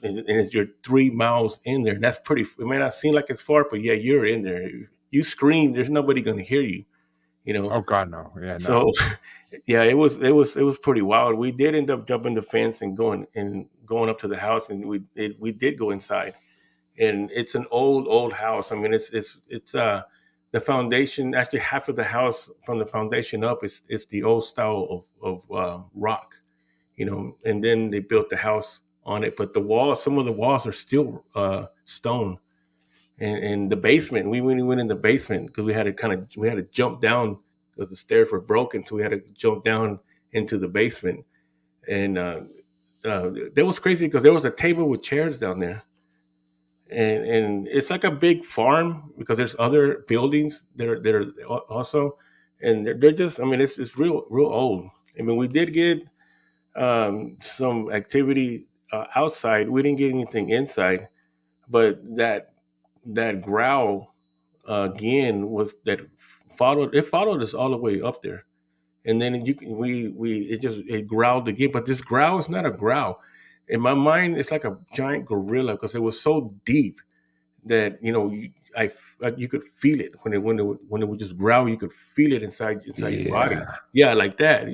S2: it's you're 3 miles in there. That's pretty. It may not seem like it's far, but yeah, you're in there. You scream, there's nobody going to hear you. You know.
S1: Oh God, no. Yeah,
S2: So
S1: no.
S2: yeah, it was pretty wild. We did end up jumping the fence and going up to the house, and we did go inside, and it's an old house. I mean, it's the foundation. Actually, half of the house from the foundation up is the old style of rock, and then they built the house on it. But some of the walls are still stone, and the basement. We went in the basement because we had to jump down because the stairs were broken, so we had to jump down into the basement. And that was crazy because there was a table with chairs down there, and it's like a big farm because there's other buildings that are also, and they're just. I mean, it's real old. I mean, we did get some activity outside. We didn't get anything inside, but that growl again was that followed us all the way up there, and then it growled again. But this growl is not a growl. In my mind, it's like a giant gorilla because it was so deep that you could feel it when it would just growl. You could feel it inside your body.
S1: Yeah.
S2: Yeah, like that.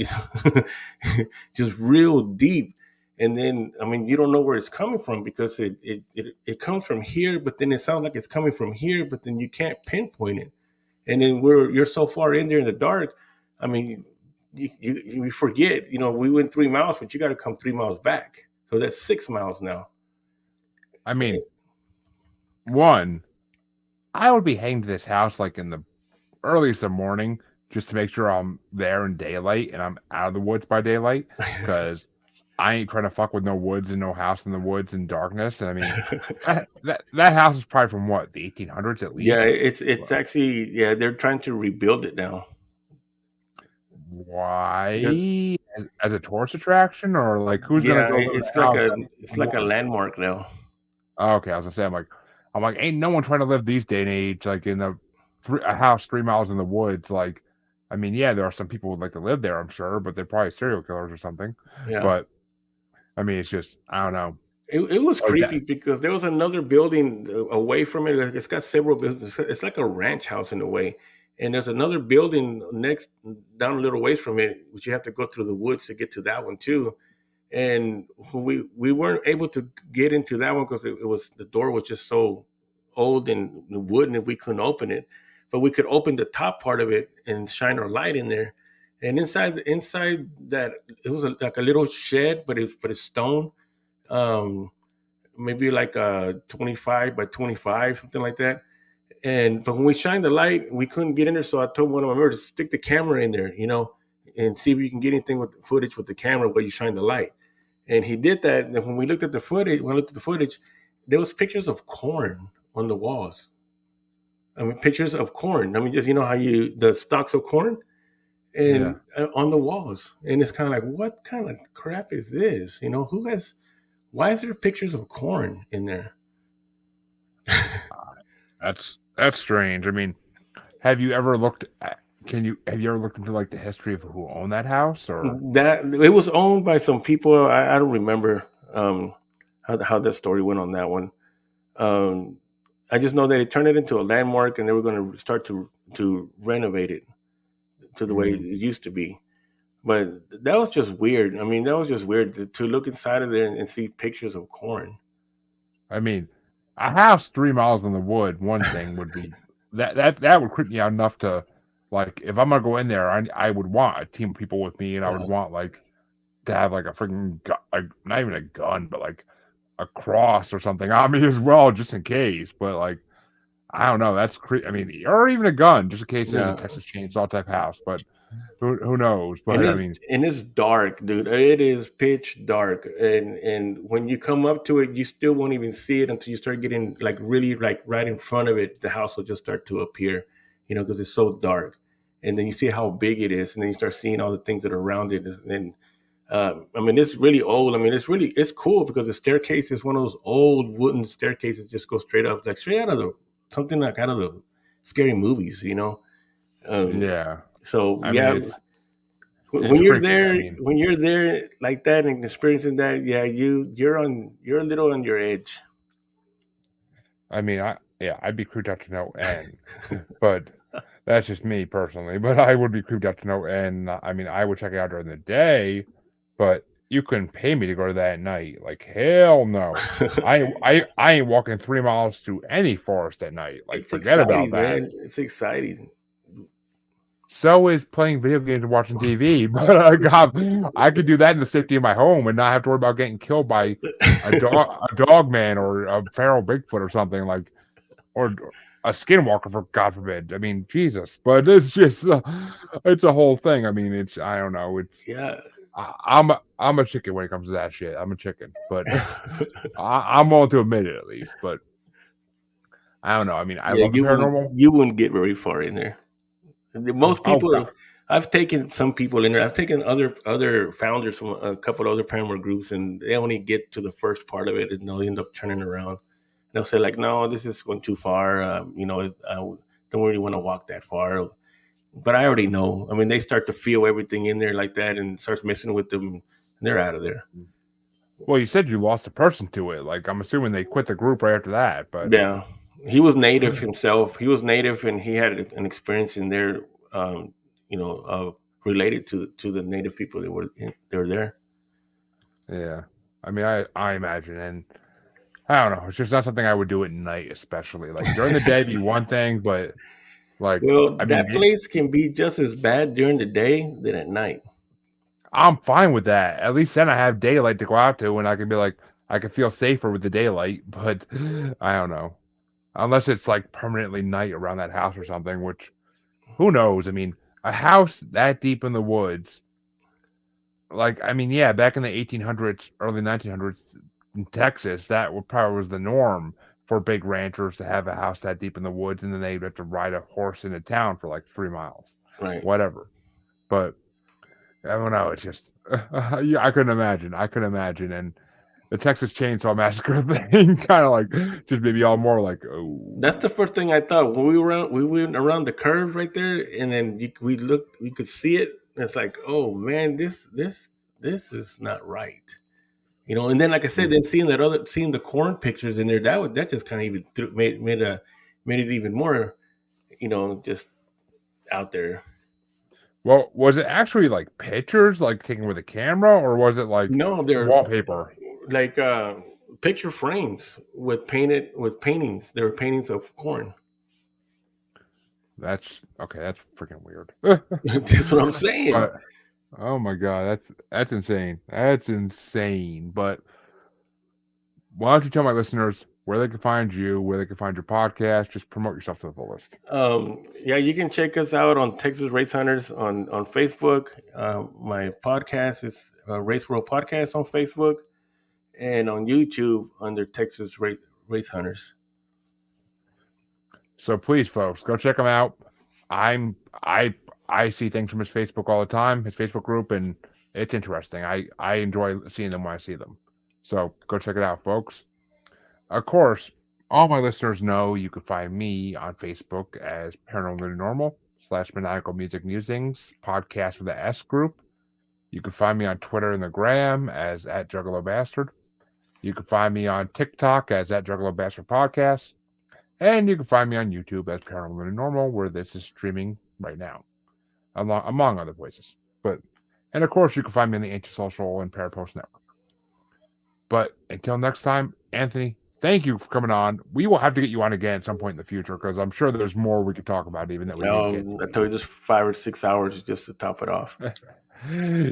S2: Just real deep. And then I mean you don't know where it's coming from because it comes from here, but then it sounds like it's coming from here, but then you can't pinpoint it. And then you're so far in there in the dark. I mean, you forget. We went 3 miles, but you got to come 3 miles back. So that's 6 miles now.
S1: I mean, one, I would be heading to this house like in the earliest of morning just to make sure I'm there in daylight and I'm out of the woods by daylight. Because I ain't trying to fuck with no woods and no house in the woods and darkness. And I mean, that house is probably from what, the 1800s at
S2: Yeah,
S1: least.
S2: it's actually, yeah, they're trying to rebuild it now. Because,
S1: Why? As a tourist attraction, or like who's gonna
S2: yeah,
S1: go live in
S2: it's
S1: a
S2: like
S1: house
S2: a
S1: in
S2: it's
S1: the
S2: like a
S1: woods?
S2: landmark now.
S1: Oh, okay, I was gonna say, I'm like, ain't no one trying to live these day and age like in a house 3 miles in the woods. Like, I mean, yeah, there are some people who would like to live there, I'm sure, but they're probably serial killers or something.
S2: Yeah.
S1: But I mean, it's just I don't know.
S2: It was
S1: Like
S2: creepy
S1: that.
S2: because there was another building away from it. Like, it's got several buildings. It's like a ranch house in a way. And there's another building next down a little ways from it, which you have to go through the woods to get to that one too. And we weren't able to get into that one because it was the door was just so old and wooden and we couldn't open it. But we could open the top part of it and shine our light in there. And inside that it was like a little shed, but it's stone, um, maybe like 25 by 25, something like that. And but when we shined the light, we couldn't get in there. So I told one of my members to stick the camera in there, and see if you can get anything with footage with the camera while you shine the light. And he did that. And when we looked at the footage, there was pictures of corn on the walls. I mean, pictures of corn. I mean, just how the stalks of corn
S1: Yeah.
S2: and on the walls. And it's kind of like, what kind of crap is this? Who has? Why is there pictures of corn in there?
S1: That's strange. I mean, have you ever looked at, have you ever looked into like the history of who owned that house or
S2: That it was owned by some people. I don't remember how that story went on that one. Um, I just know that they turned it into a landmark, and they were going to start to renovate it to the way it
S1: mm,
S2: used to be. But that was just weird. I mean, that was just weird to look inside of there and see pictures of corn.
S1: I mean, a house 3 miles in the wood, one thing would be that would creep me out enough to like if I'm gonna go in there, I would want a team of people with me, and I would
S2: Yeah,
S1: want like to have like a freaking like not even a gun, but like a cross or something on me as well, just in case. But like I don't know, I mean, or even a gun, just in case it is a
S2: yeah.
S1: Texas Chainsaw type house. But who knows?
S2: And
S1: But I
S2: it's
S1: mean,
S2: and it's dark, dude. It is pitch dark, and when you come up to it, you still won't even see it until you start getting like really like right in front of it. The house will just start to appear, because it's so dark. And then you see how big it is, and then you start seeing all the things that are around it. And I mean, it's really old. I mean, it's cool because the staircase is one of those old wooden staircases, just go straight up, like straight out of the something like out of the scary movies. Um,
S1: yeah.
S2: so
S1: I mean,
S2: yeah,
S1: it's
S2: when you're
S1: creepy. I
S2: there,
S1: mean,
S2: like that and experiencing that, yeah, you're a little on your edge.
S1: I'd be creeped out to no end. But that's just me personally. But I would be creeped out to no end. I mean, I would check it out during the day, but you couldn't pay me to go to that at night. Like hell no. I ain't walking 3 miles through any forest at night. Like
S2: It's
S1: forget about
S2: exciting,
S1: that.
S2: man. It's exciting.
S1: So is playing video games and watching TV. But God, I could do that in the safety of my home and not have to worry about getting killed by a dog man or a feral Bigfoot or something like or a skinwalker for God forbid. I mean, Jesus. But it's just it's a whole thing. I mean, I don't know.
S2: Yeah.
S1: I'm a chicken when it comes to that shit. I'm a chicken, but I'm willing to admit it at least. But I don't know. I mean, I
S2: Yeah,
S1: love the
S2: you wouldn't
S1: paranormal.
S2: you wouldn't get very far in there. Most
S1: Oh God,
S2: people, I've taken some people in there. I've taken other founders from a couple of other paranormal groups, and they only get to the first part of it, and they'll end up turning around. They'll say like, "No, this is going too far. I don't really want to walk that far." But I already know. I mean, they start to feel everything in there like that, and starts messing with them, and they're out of there.
S1: well, you said you lost a person to it. Like I'm assuming they quit the group right after that. But
S2: Yeah, he was native himself. He was native, and he had an experience in there, related to the native people that were there.
S1: yeah, I mean, I imagine, and I don't know. It's just not something I would do at night, especially like during the day. Be one thing, but like
S2: Well,
S1: I mean,
S2: that place can be just as bad during the day than at night.
S1: I'm fine with that. At least then I have daylight to go out to, and I can be like, I can feel safer with the daylight. But I don't know, unless it's like permanently night around that house or something. Which who knows? I mean, a house that deep in the woods. like, I mean, yeah, back in the 1800s, early 1900s in Texas, that probably was the norm for big ranchers to have a house that deep in the woods, and then they'd have to ride a horse into town for like 3 miles,
S2: Right.
S1: whatever. But I don't know. It's just, yeah, I couldn't imagine. I couldn't imagine. And the Texas Chainsaw Massacre thing kind of like just made me all more like, oh.
S2: That's the first thing I thought when we went around the curve right there, and then we looked, we could see it. And it's like, oh man, this is not right, you know. And then, like I said, then seeing the corn pictures in there, that just kind of even made it even more, you know, just out there.
S1: Well, was it actually like pictures, like taken with a camera, or was it like
S2: No, they're
S1: wallpaper?
S2: like picture frames with paintings. They were paintings of corn.
S1: That's okay. That's freaking weird.
S2: That's what I'm saying.
S1: But oh my god, that's insane. That's insane. But why don't you tell my listeners where they can find you, where they can find your podcast? Just promote yourself to the fullest.
S2: Yeah, you can check us out on Texas Wraith Hunters on Facebook. My podcast is Race World Podcast on Facebook, and on YouTube under Texas Wraith Hunters.
S1: So please, folks, go check him out. I'm I see things from his Facebook all the time, his Facebook group, and it's interesting. I enjoy seeing them when I see them. So go check it out, folks. Of course, all my listeners know you can find me on Facebook as Paranormal Normal / Maniacal Music Musings podcast with the S group. You can find me on Twitter and the Gram as at Juggalo Bastard. You can find me on TikTok as at Juggalo Bastard Podcast. And you can find me on YouTube as Paranormal Normal, where this is streaming right now, among other places. And of course, you can find me on the Antisocial and Parapost Network. But until next time, Anthony, thank you for coming on. We will have to get you on again at some point in the future because I'm sure there's more we could talk about even that we didn't get to.
S2: I told you just 5 or 6 hours just to top it off.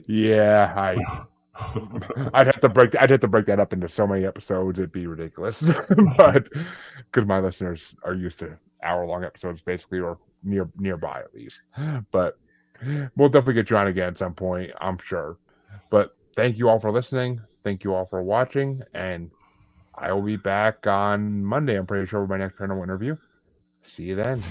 S1: Yeah, I'd have to break that up into so many episodes, it'd be ridiculous. But because my listeners are used to hour-long episodes, basically, or nearby at least. But we'll definitely get you on again at some point, I'm sure. But thank you all for listening. Thank you all for watching, and I will be back on Monday, I'm pretty sure, with my next paranormal interview. See you then.